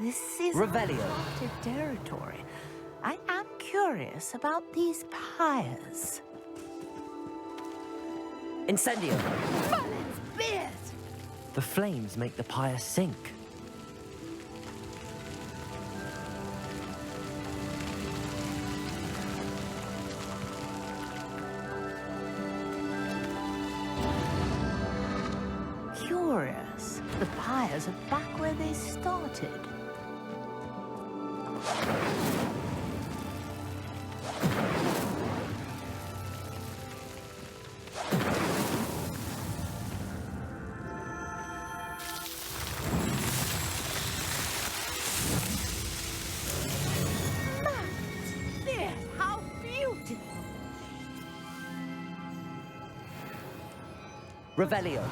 This is Revelio. uncharted territory. I am curious about these pyres. Incendio. Merlin's beard! The flames make the pyre sink. Curious. The pyres are back where they started. How beautiful! Revelio.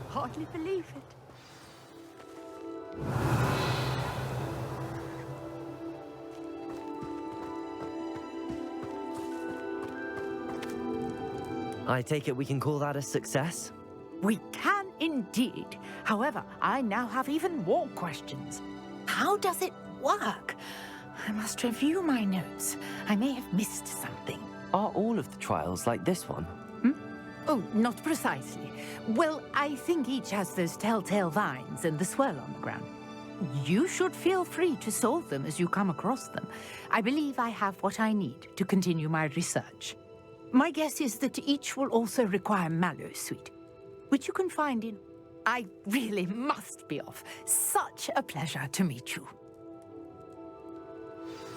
Hardly believe it. I take it we can call that a success? We can indeed. However, I now have even more questions. How does it work? I must review my notes. I may have missed something. Are all of the trials like this one? Oh, not precisely. Well, I think each has those telltale vines and the swirl on the ground. You should feel free to solve them as you come across them. I believe I have what I need to continue my research. My guess is that each will also require Mallowsweet, which you can find in... I really must be off. Such a pleasure to meet you.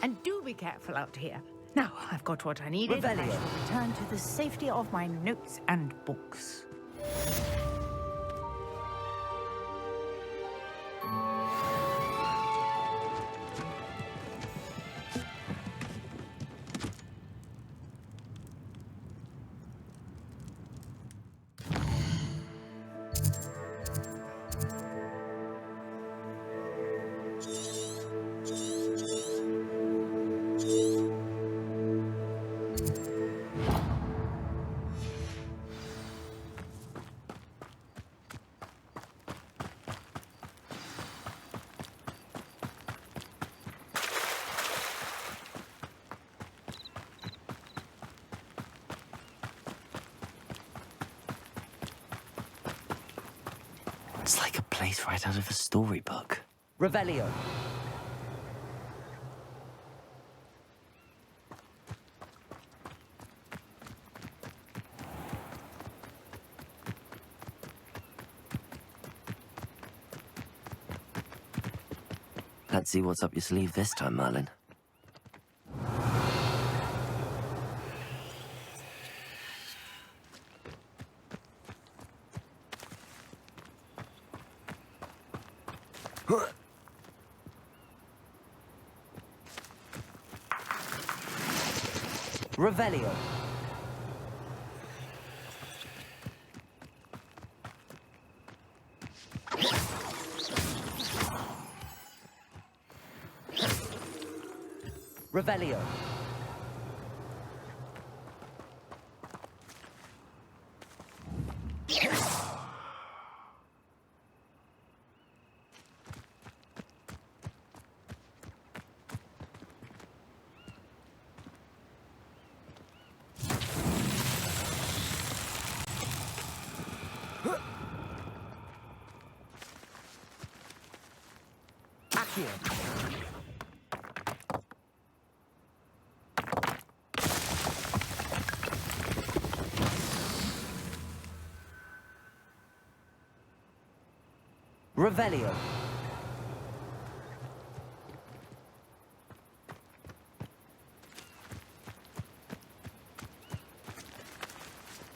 And do be careful out here. Now, I've got what I needed. I shall return to the safety of my notes and books. face right out of a storybook. Revelio. Let's see what's up your sleeve this time, Merlin. Revelio. Revelio. Accio. Revelio.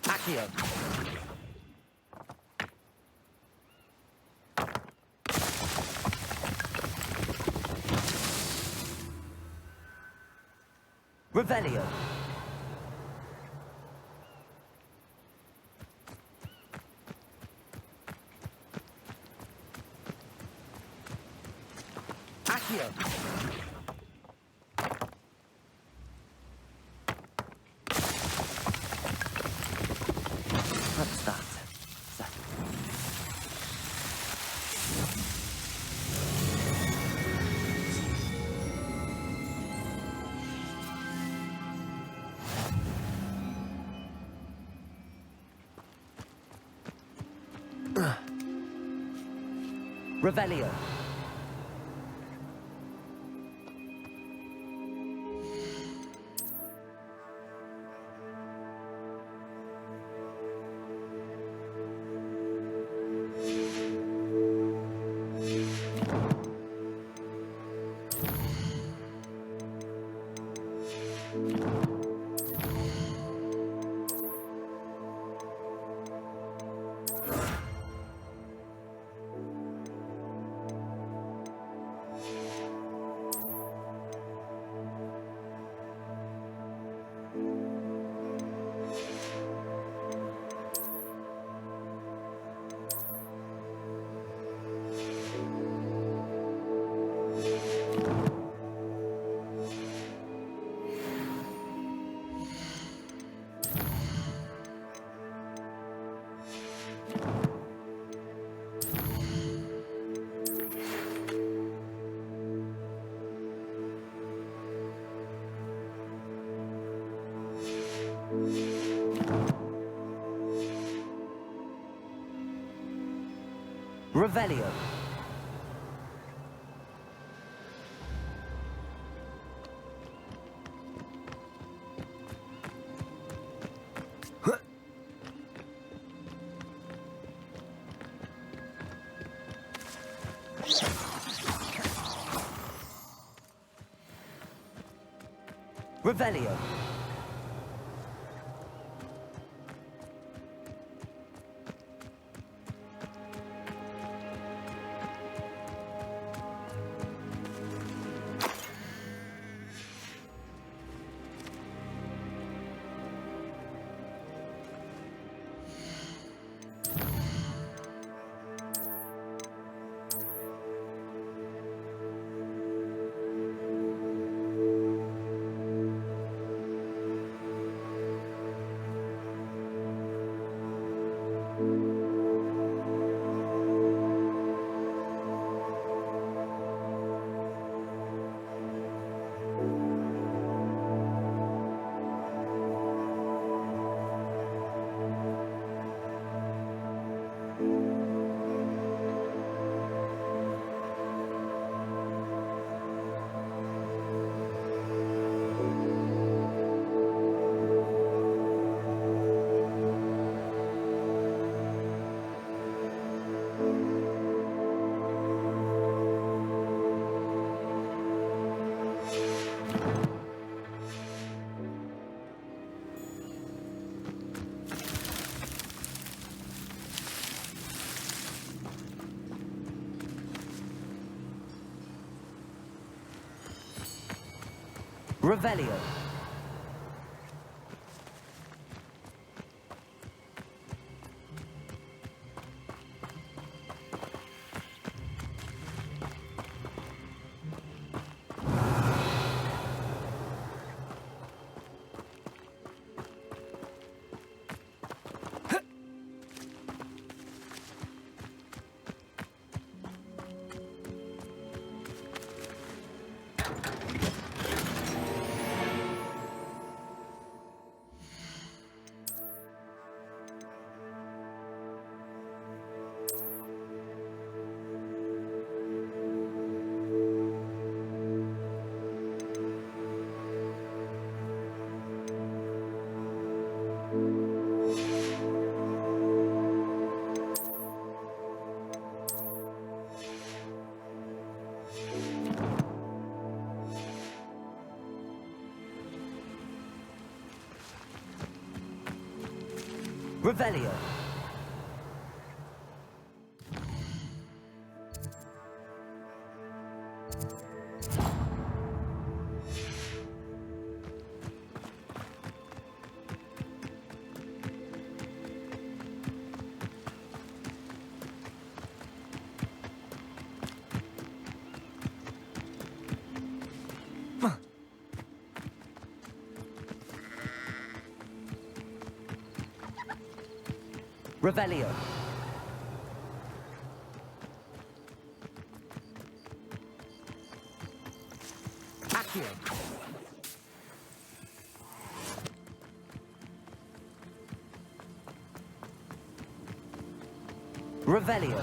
Accio. Revelio. Accio. What's that? Revelio. Revelio. Revelio. Revelio. Revelio. Revelio. Accio. Revelio.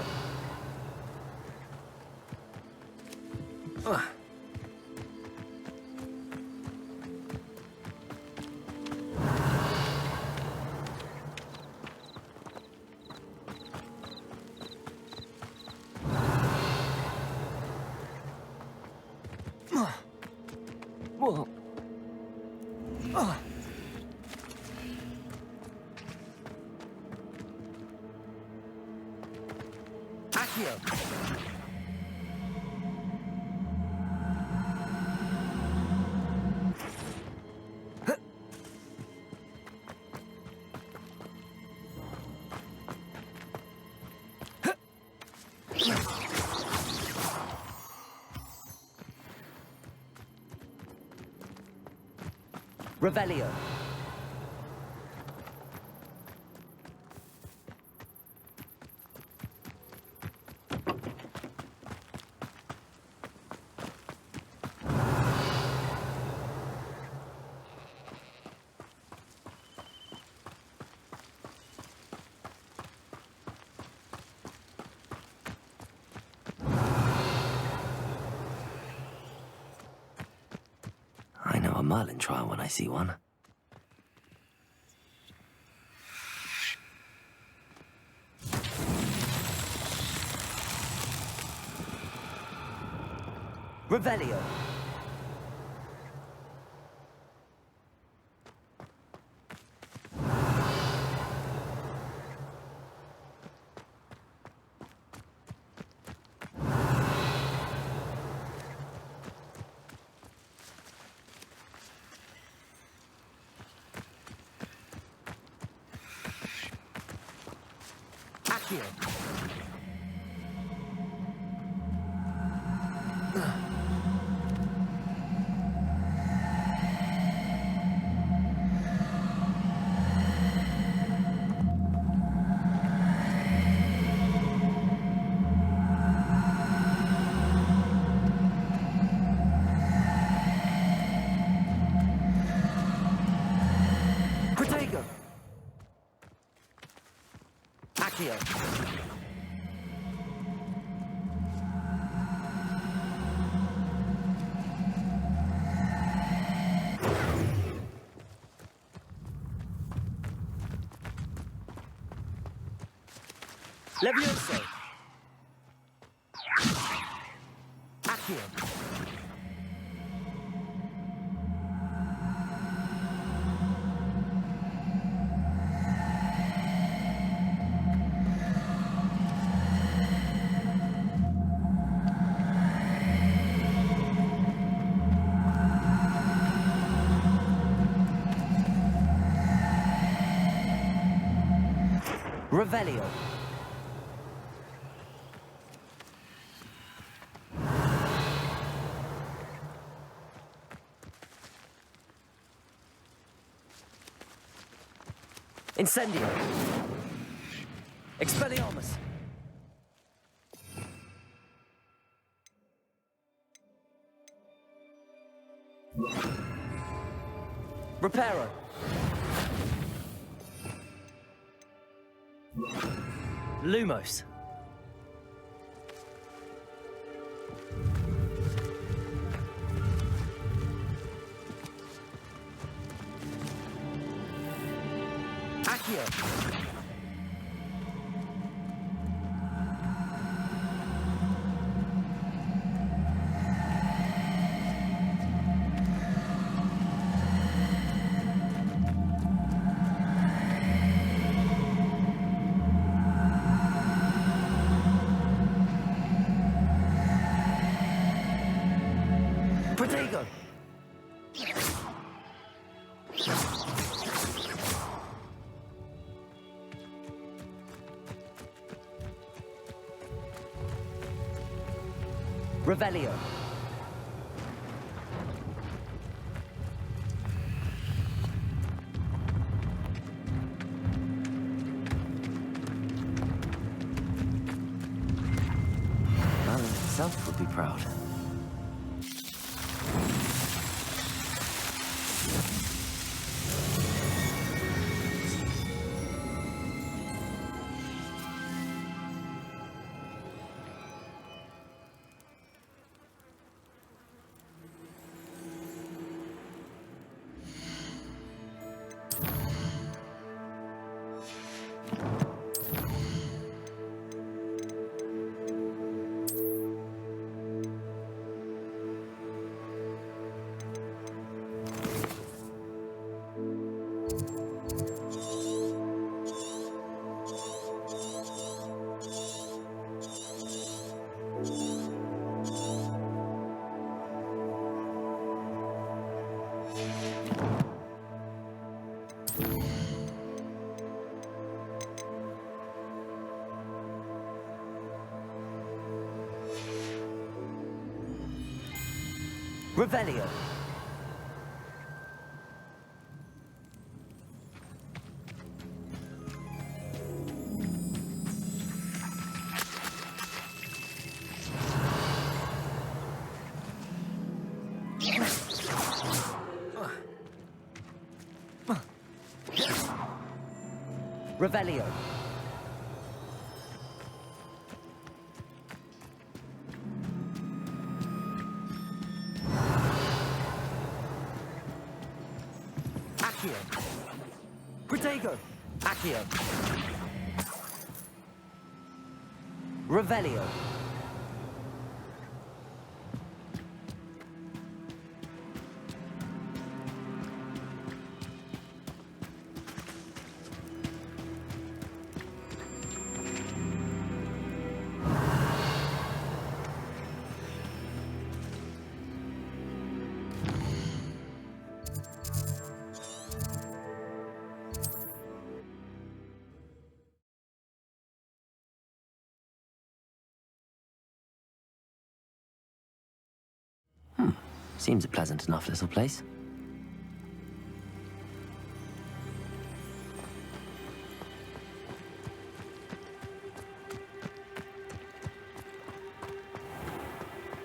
Whoa. Accio. Revelio. I know a Merlin trial when I see one. Revelio. Accio. Protego. Accio. Levioso. Accio. Revelio. Incendio. Expelliarmus. Reparo. Lumos. Accio. Protego. Revelio. Merlin himself would be proud. Revelio. Revelio. Accio. Protego. Accio. Revelio. Seems a pleasant enough little place.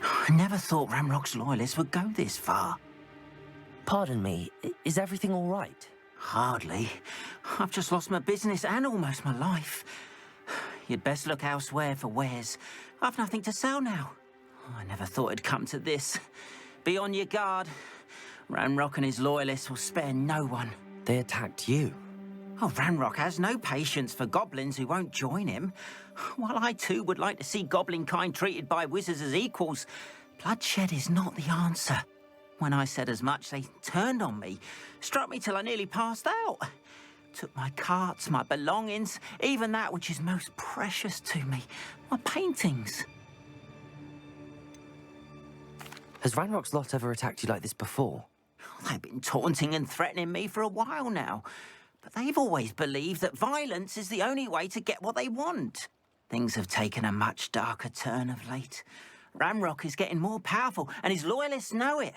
I never thought Ramrock's loyalists would go this far. Pardon me, is everything all right? Hardly. I've just lost my business and almost my life. You'd best look elsewhere for wares. I've nothing to sell now. I never thought it'd come to this. Be on your guard. Ranrock and his loyalists will spare no one. They attacked you? Oh, Ranrock has no patience for goblins who won't join him. While I too would like to see goblin kind treated by wizards as equals, bloodshed is not the answer. When I said as much, they turned on me, struck me till I nearly passed out. Took my carts, my belongings, even that which is most precious to me, my paintings. Has Ranrock's lot ever attacked you like this before? They've been taunting and threatening me for a while now. But they've always believed that violence is the only way to get what they want. Things have taken a much darker turn of late. Ramrock is getting more powerful, and his loyalists know it.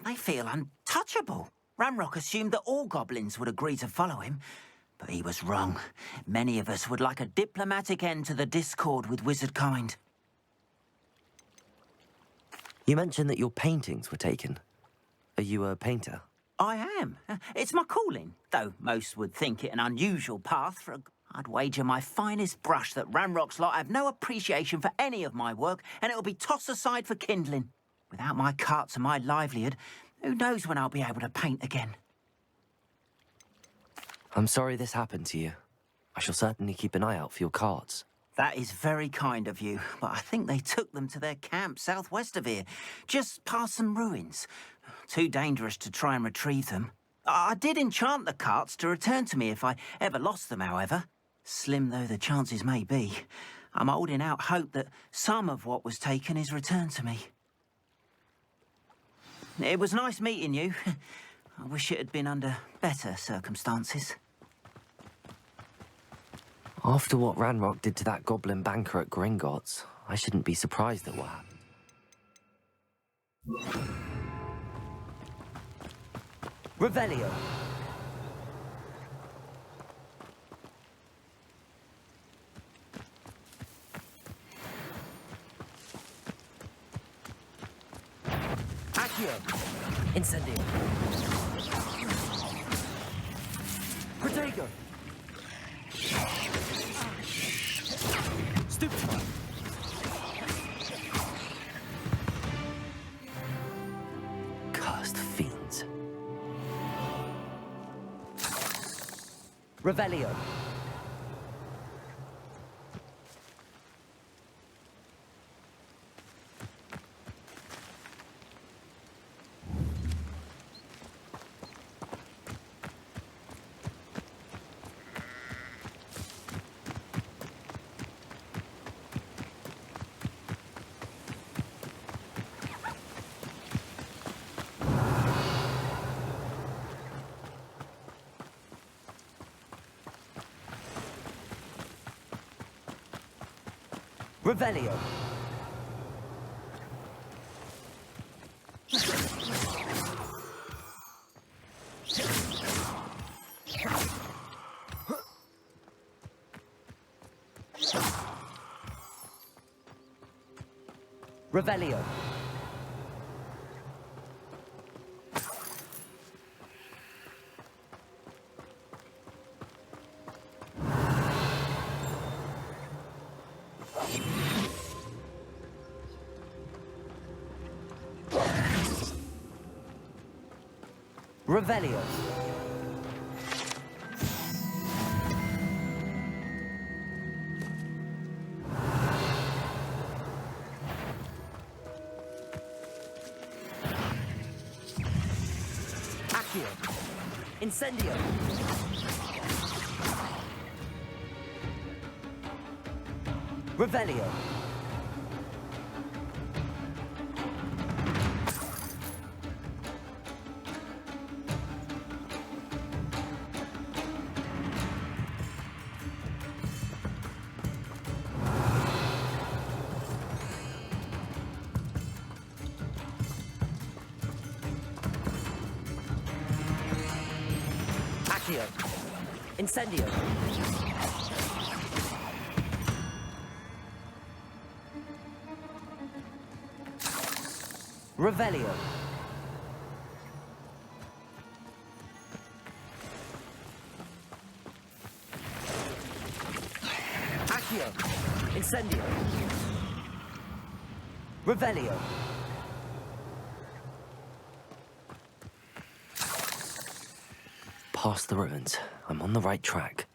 They feel untouchable. Ramrock assumed that all goblins would agree to follow him, but he was wrong. Many of us would like a diplomatic end to the discord with wizard kind. You mentioned that your paintings were taken. Are you a painter? I am. It's my calling, though most would think it an unusual path for a... I'd wager my finest brush that Ramrock's lot have no appreciation for any of my work, and it'll be tossed aside for kindling. Without my carts and my livelihood, who knows when I'll be able to paint again? I'm sorry this happened to you. I shall certainly keep an eye out for your carts. That is very kind of you, but I think they took them to their camp southwest of here, just past some ruins. Too dangerous to try and retrieve them. I did enchant the carts to return to me if I ever lost them, however. Slim though the chances may be, I'm holding out hope that some of what was taken is returned to me. It was nice meeting you. I wish it had been under better circumstances. After what Ranrock did to that goblin banker at Gringotts, I shouldn't be surprised at what happened. Revelio. Accio. Incendio. Protego. Stupefy. Cursed fiends. Revelio. Revelio. Revelio. Revelio. Accio. Incendio. Revelio. Accio. Incendio. Revelio. Accio. Incendio. Revelio. Past the ruins. I'm on the right track.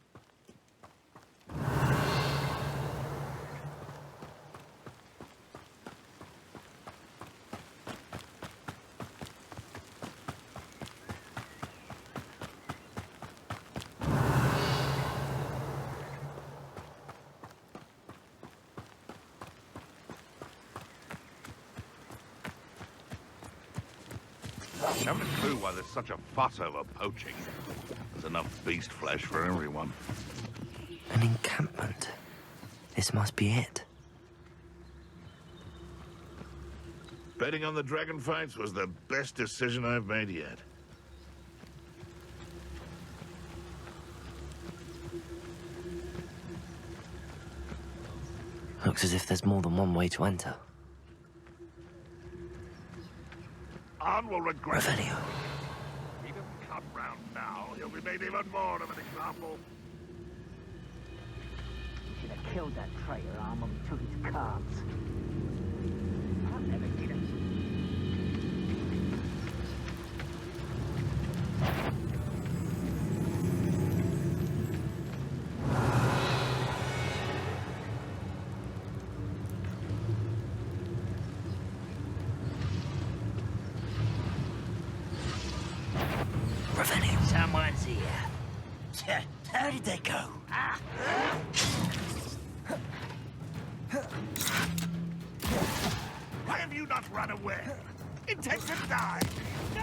I haven't a clue why there's such a fuss over poaching. As There's enough beast flesh for everyone. An encampment. This must be it. Betting on the dragon fights was the best decision I've made yet. Looks as if there's more than one way to enter. Arn will regret it. Revelio. He doesn't come round now. He'll be made even more of an example. You should have killed that traitor, Arn, when we took his cards. I never did it. Someone's here. How did they go? Why have you not run away? Intend to die. No!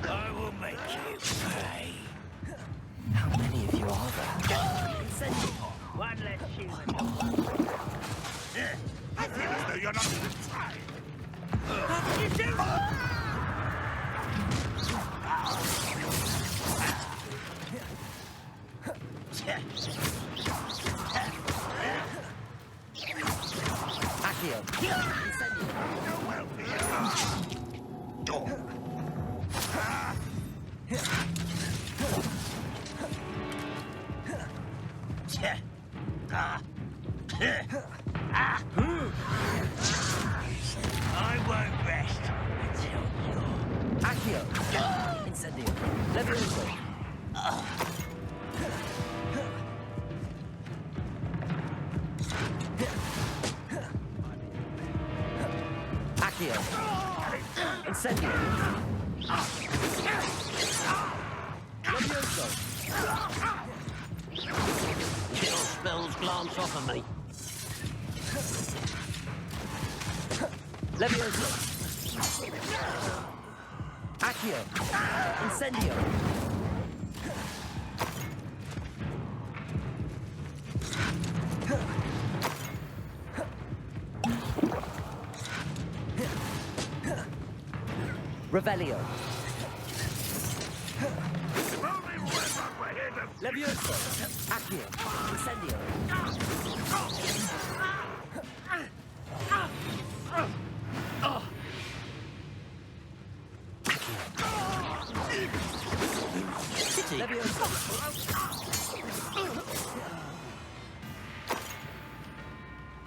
I will make you pay. How many of you are there? One less human. I feel as though you're not even trying. What did you do? I won't rest until you're... Accio! Incendio. Levioso. Accio. Incendio. Levioso. Kill spells glance off of me. Levioso. Accio. Incendio. Revelio. Levioso. Accio. Incendio.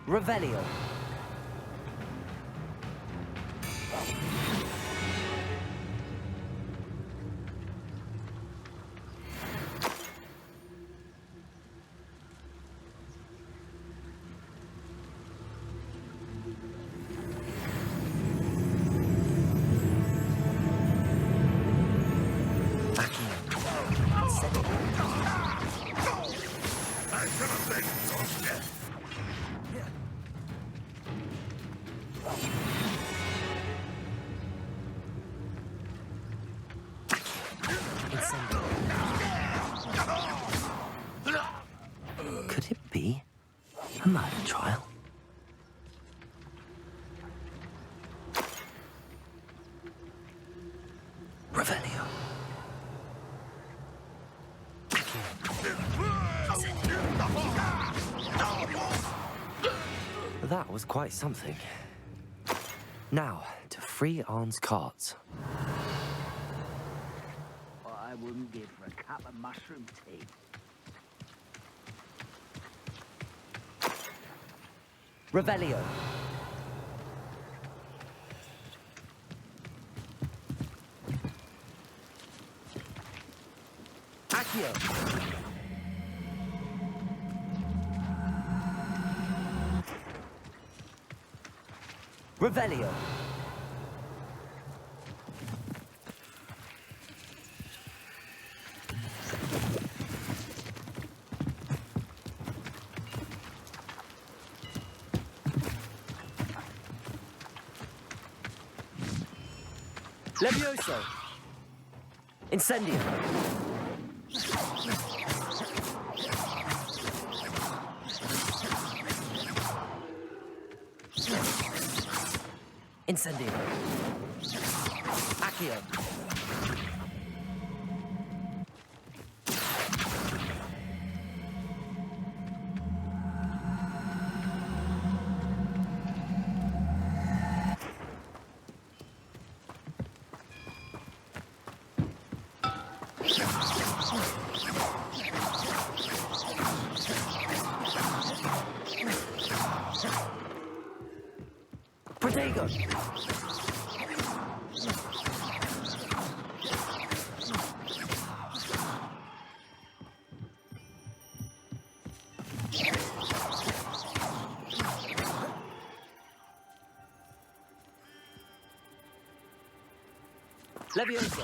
Revelio. Could it be a murder trial? Revelio. That was quite something. Now, to free Arn's cards. What I wouldn't give for a cup of mushroom tea. Revelio. Accio. Revelio. Levioso. Incendio! Incendio! Accio! Protego! Levioso!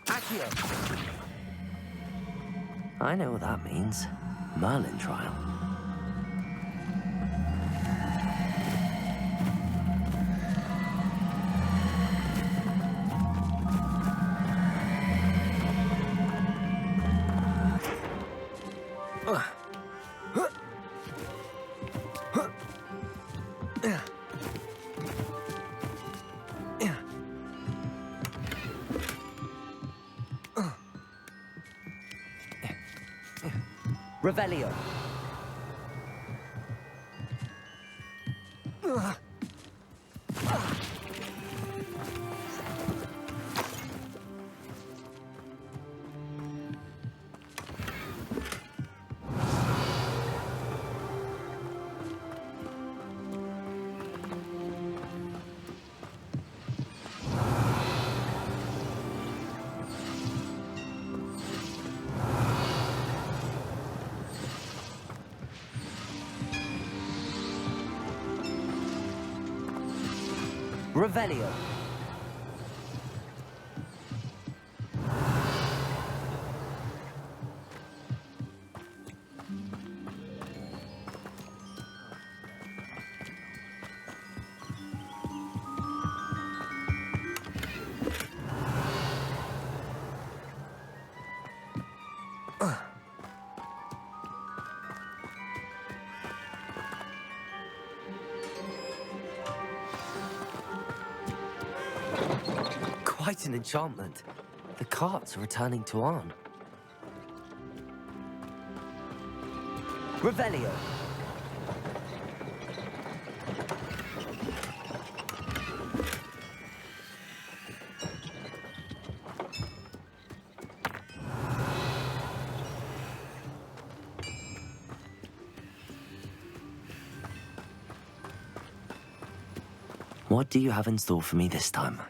Accio! I know what that means. Merlin trial. Revelio. Revelio. Quite an enchantment. The carts are returning to Arn. Revelio. What do you have in store for me this time?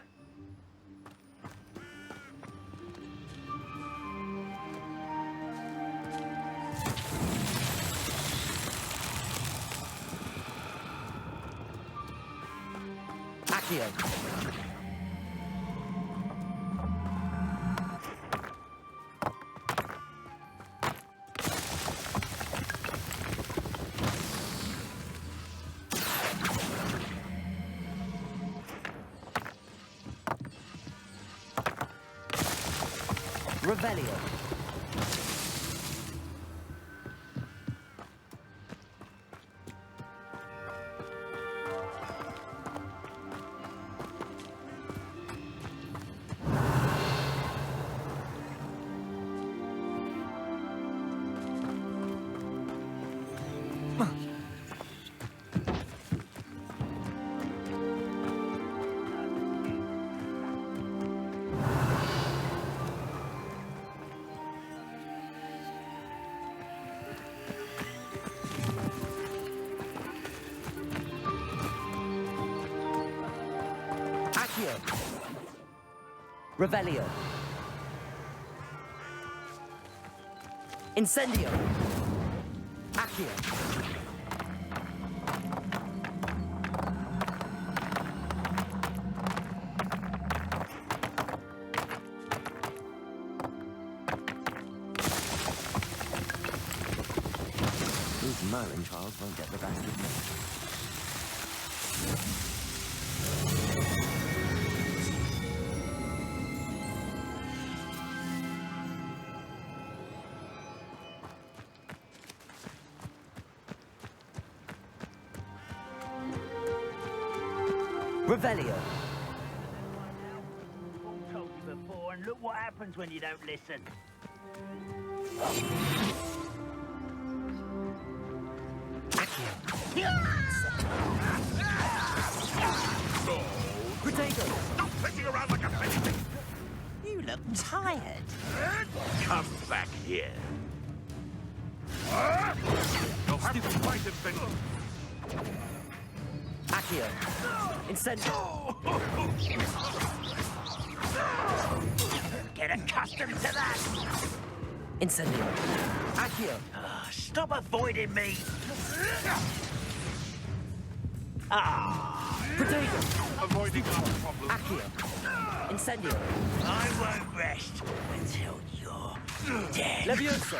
Revelio. Revelio. Incendio. Accio. These Merlin trials won't get the best of me. Revelio. I've told you before, and look what happens when you don't listen. Protego. Stop pissing around like a baby! You look tired. Come back here. You'll have to fight him, Finn. Accio. Incendio. Get accustomed to that! Incendio. Accio. Stop avoiding me! Protego. Avoiding our problem. Accio. Incendio. I won't rest until you're dead. Levioso.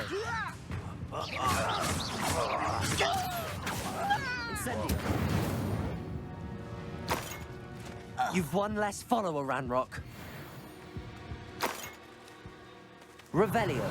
Incendio. You've one less follower, Ranrock. Revelio.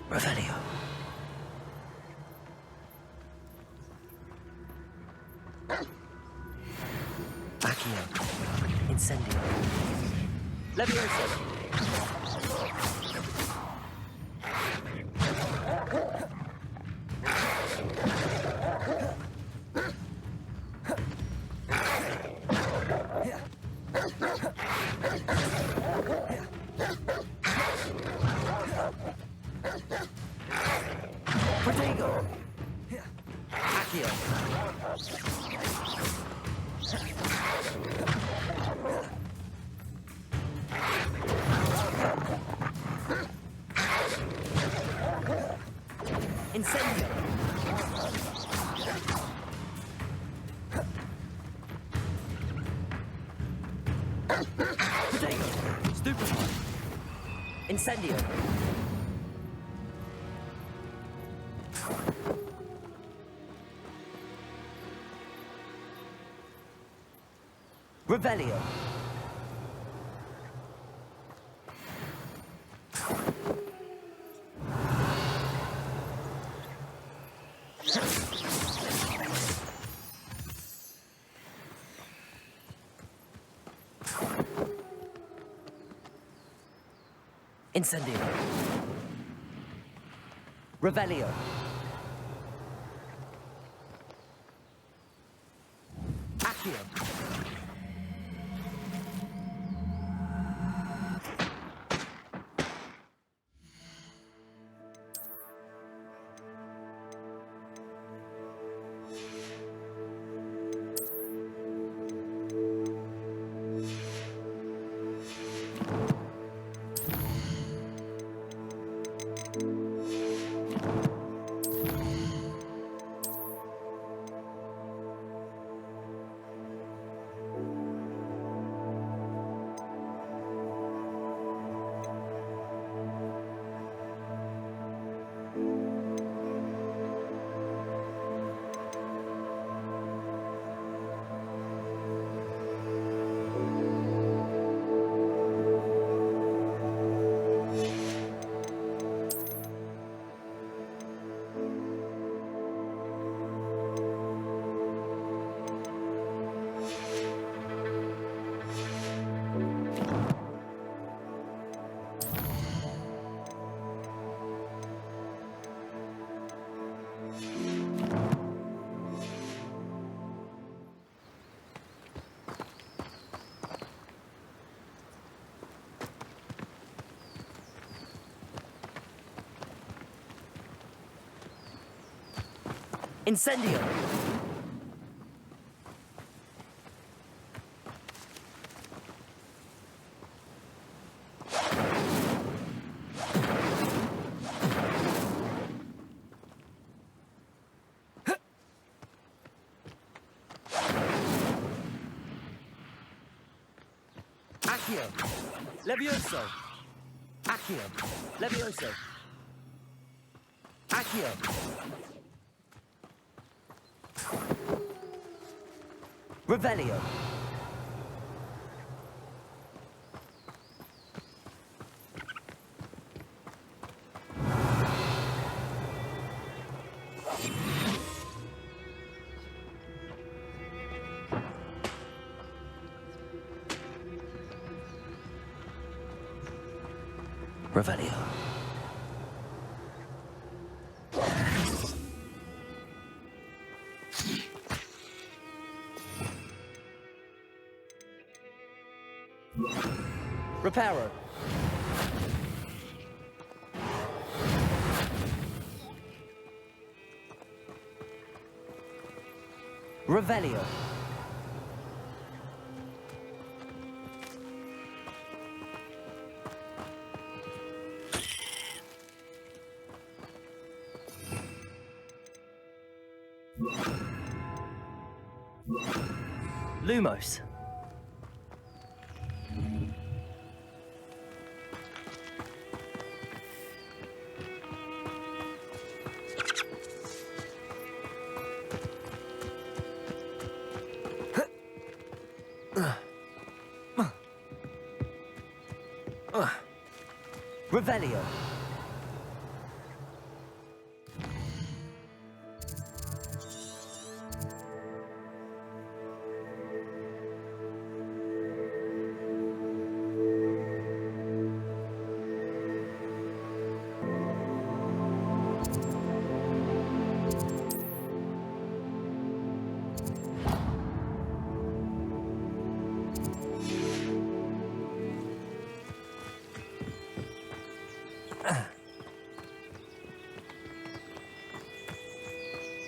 Revelio. Accio. Incendio. Levioso. Protego. Accio. Incendio. Protego. Stupefy. Incendio. Revelio. Incendio. Revelio. Accio. Incendio! Accio! Levioso! Accio! Levioso! Accio! Revelio! Revelio. Reparo! Revelio! Lumos. Revelio!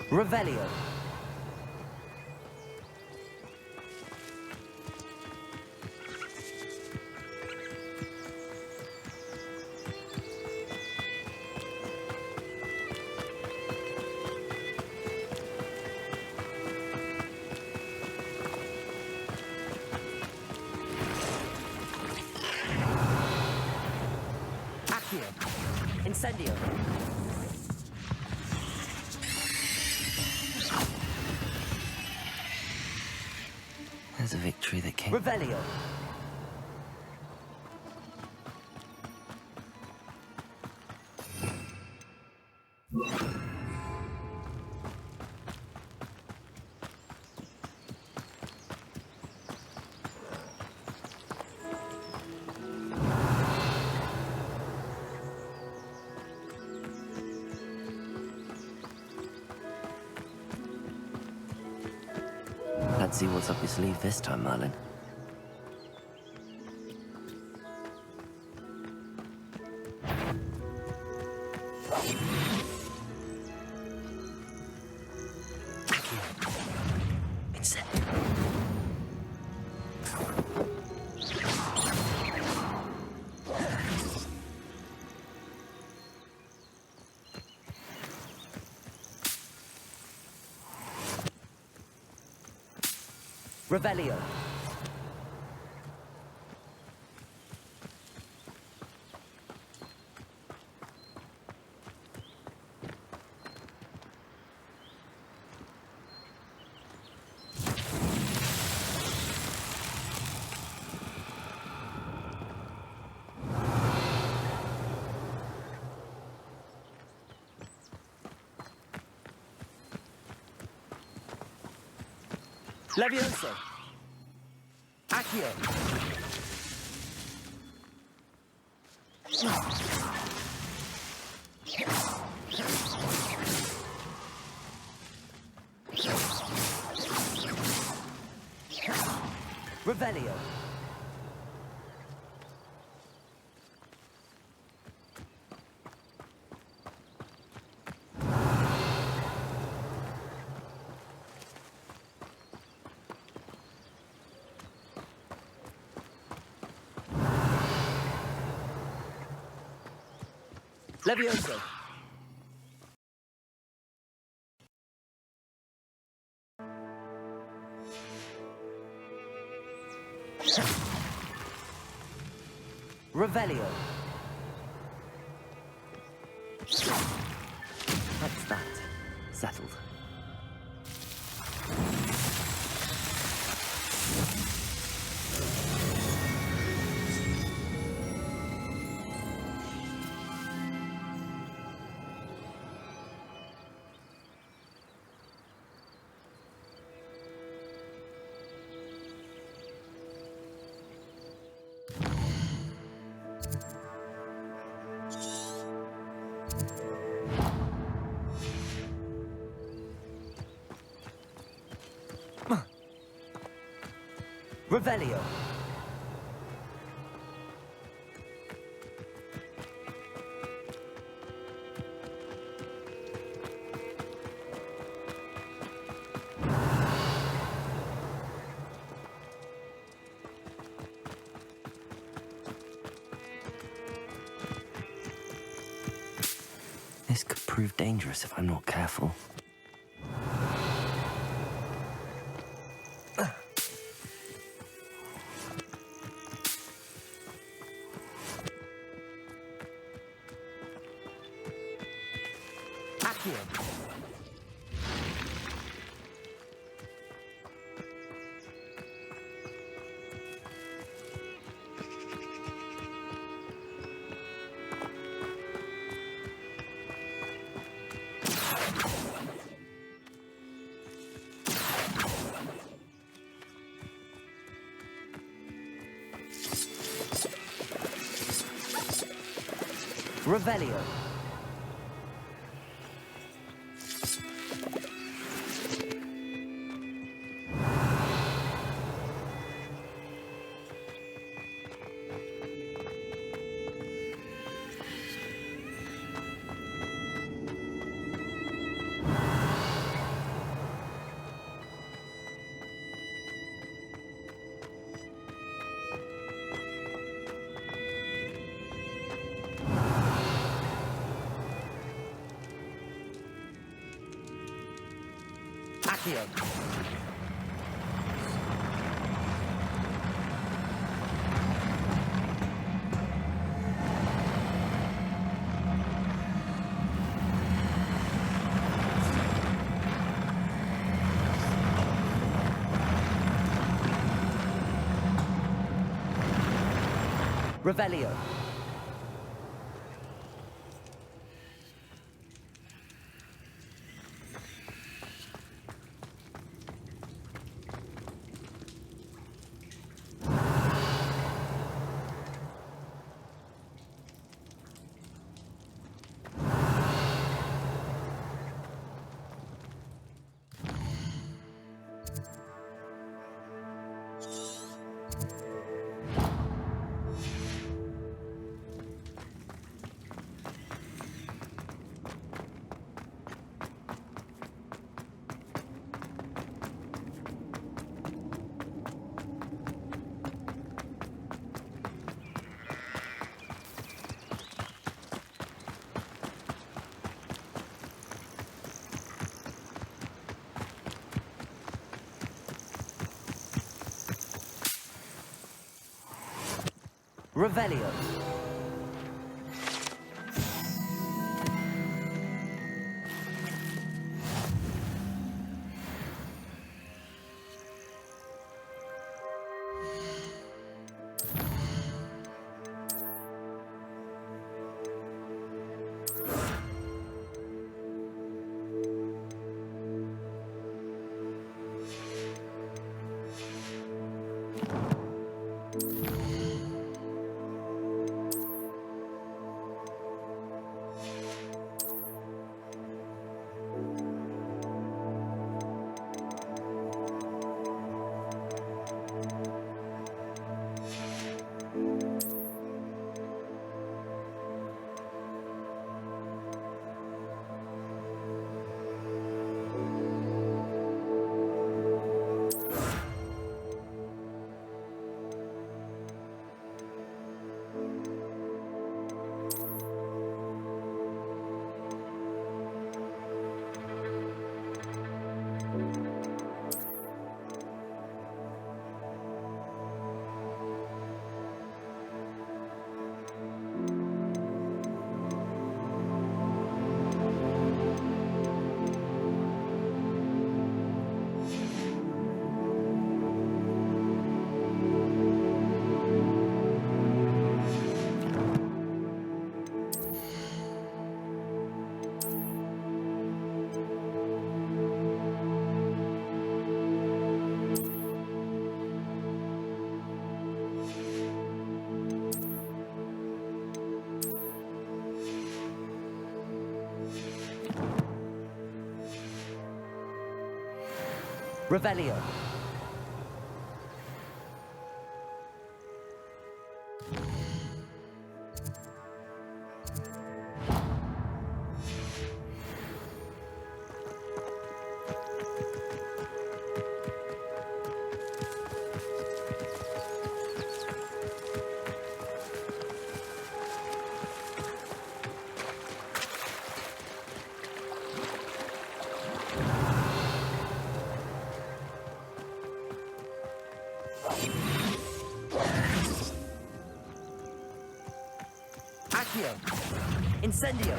Revelio! Accio! Incendio! There's a victory that came. Revelio! Let's see what's up your sleeve this time, Merlin. Revelio! Levioso! Accio! Revelio! Levioso. Revelio. That's that. Settled. Revelio. This could prove dangerous if I'm not careful. Accio. Revelio. Accio. Revelio. Revelio. Revelio. Accio. Incendio.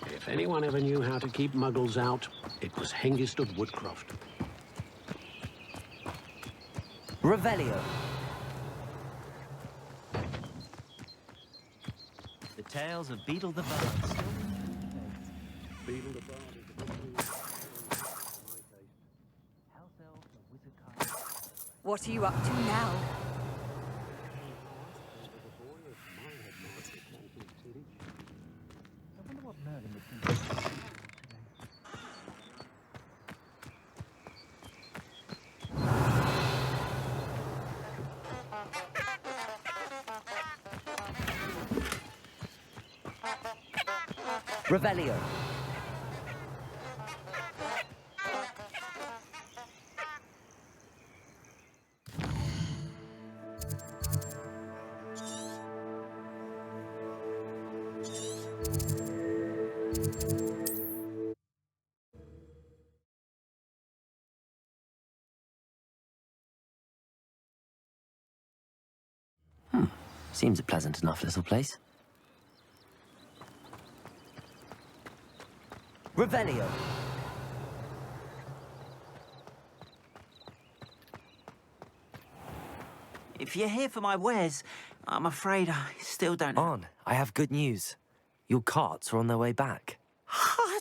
If anyone ever knew how to keep muggles out, it was Hengist of Woodcroft. Revelio. The tales of Beetle the Bard. Beetle the Bard is a good What are you up to now? I wonder what Merlin would think. Revelio. Seems a pleasant enough little place. Revelio. If you're here for my wares, I'm afraid I still don't know. On, I have good news. Your carts are on their way back. I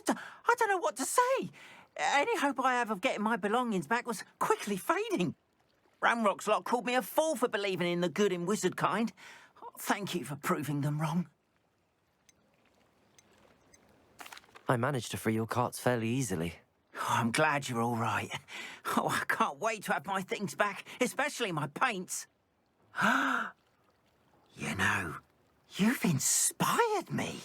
don't know what to say. Any hope I have of getting my belongings back was quickly fading. Ramrock's lot called me a fool for believing in the good in wizard kind. Thank you for proving them wrong. I managed to free your carts fairly easily. Oh, I'm glad you're all right. Oh, I can't wait to have my things back, especially my paints. You know, you've inspired me.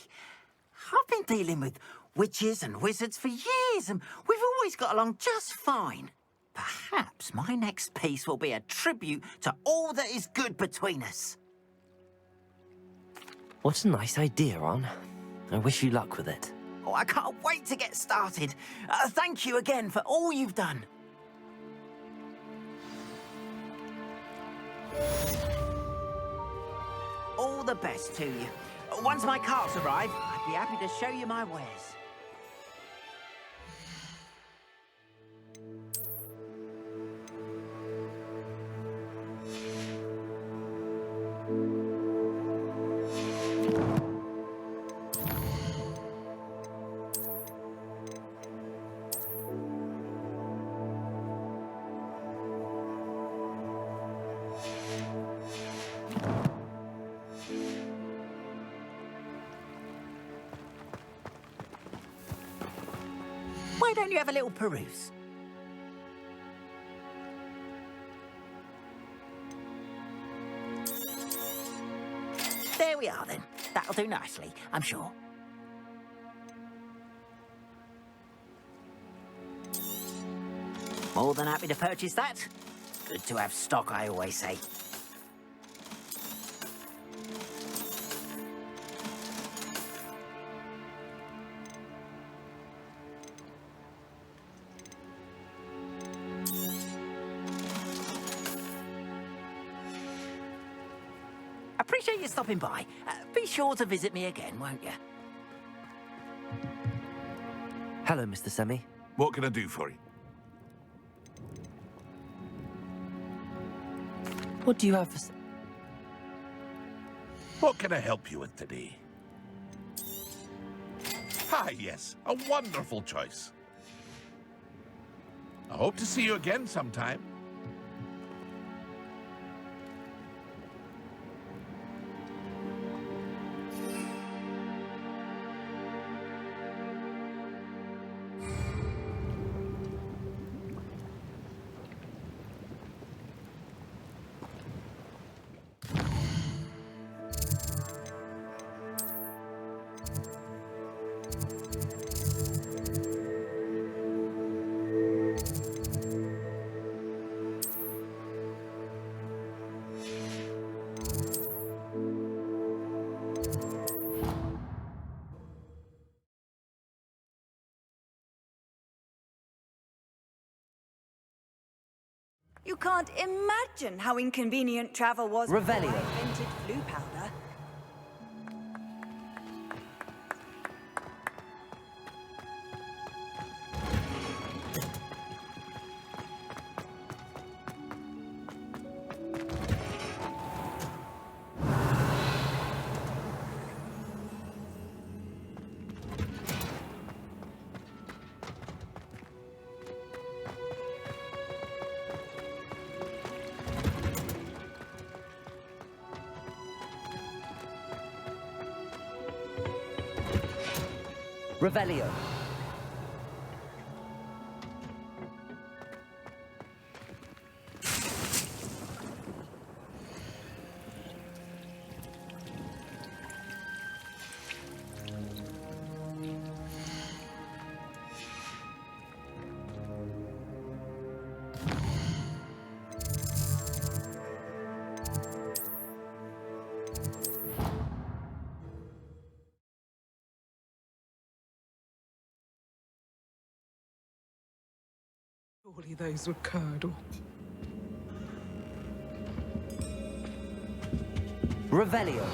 I've been dealing with witches and wizards for years, and we've always got along just fine. Perhaps my next piece will be a tribute to all that is good between us. What a nice idea, Ron. I wish you luck with it. Oh, I can't wait to get started. Thank you again for all you've done. All the best to you. Once my carts arrive, I'd be happy to show you my wares. Why don't you have a little peruse? There we are, then. That'll do nicely, I'm sure. More than happy to purchase that. Good to have stock, I always say. Appreciate you stopping by. Be sure to visit me again, won't you? Hello, Mr. Semi. What can I do for you? What do you have for... What can I help you with today? Ah, yes, a wonderful choice. I hope to see you again sometime. You can't imagine how inconvenient travel was before I Revelio. invented flu powder. Revelio. Surely those were curdle. Revelio.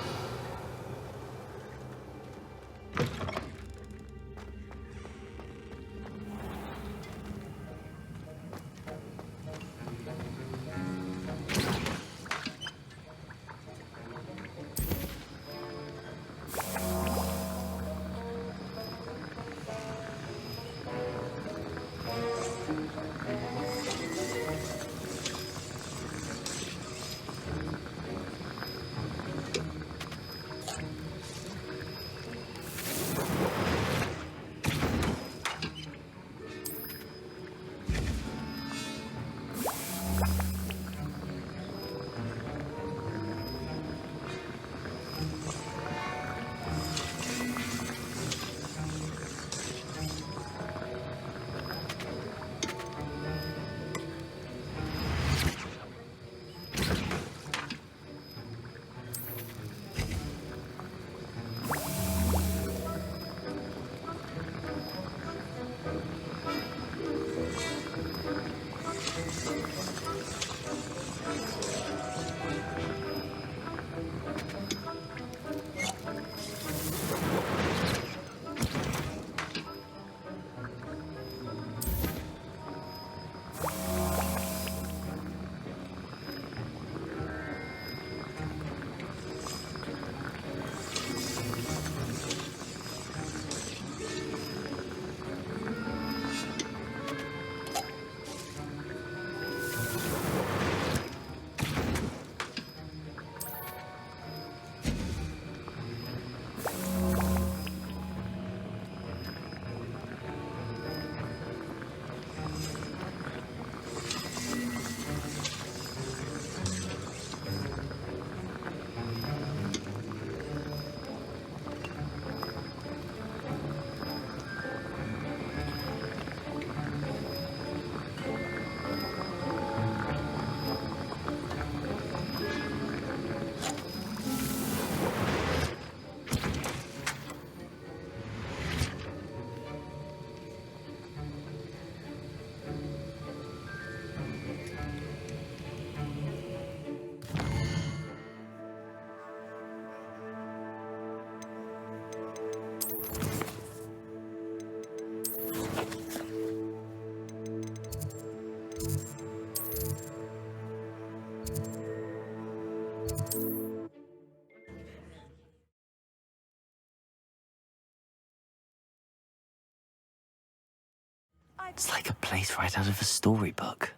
It's like a place right out of a storybook.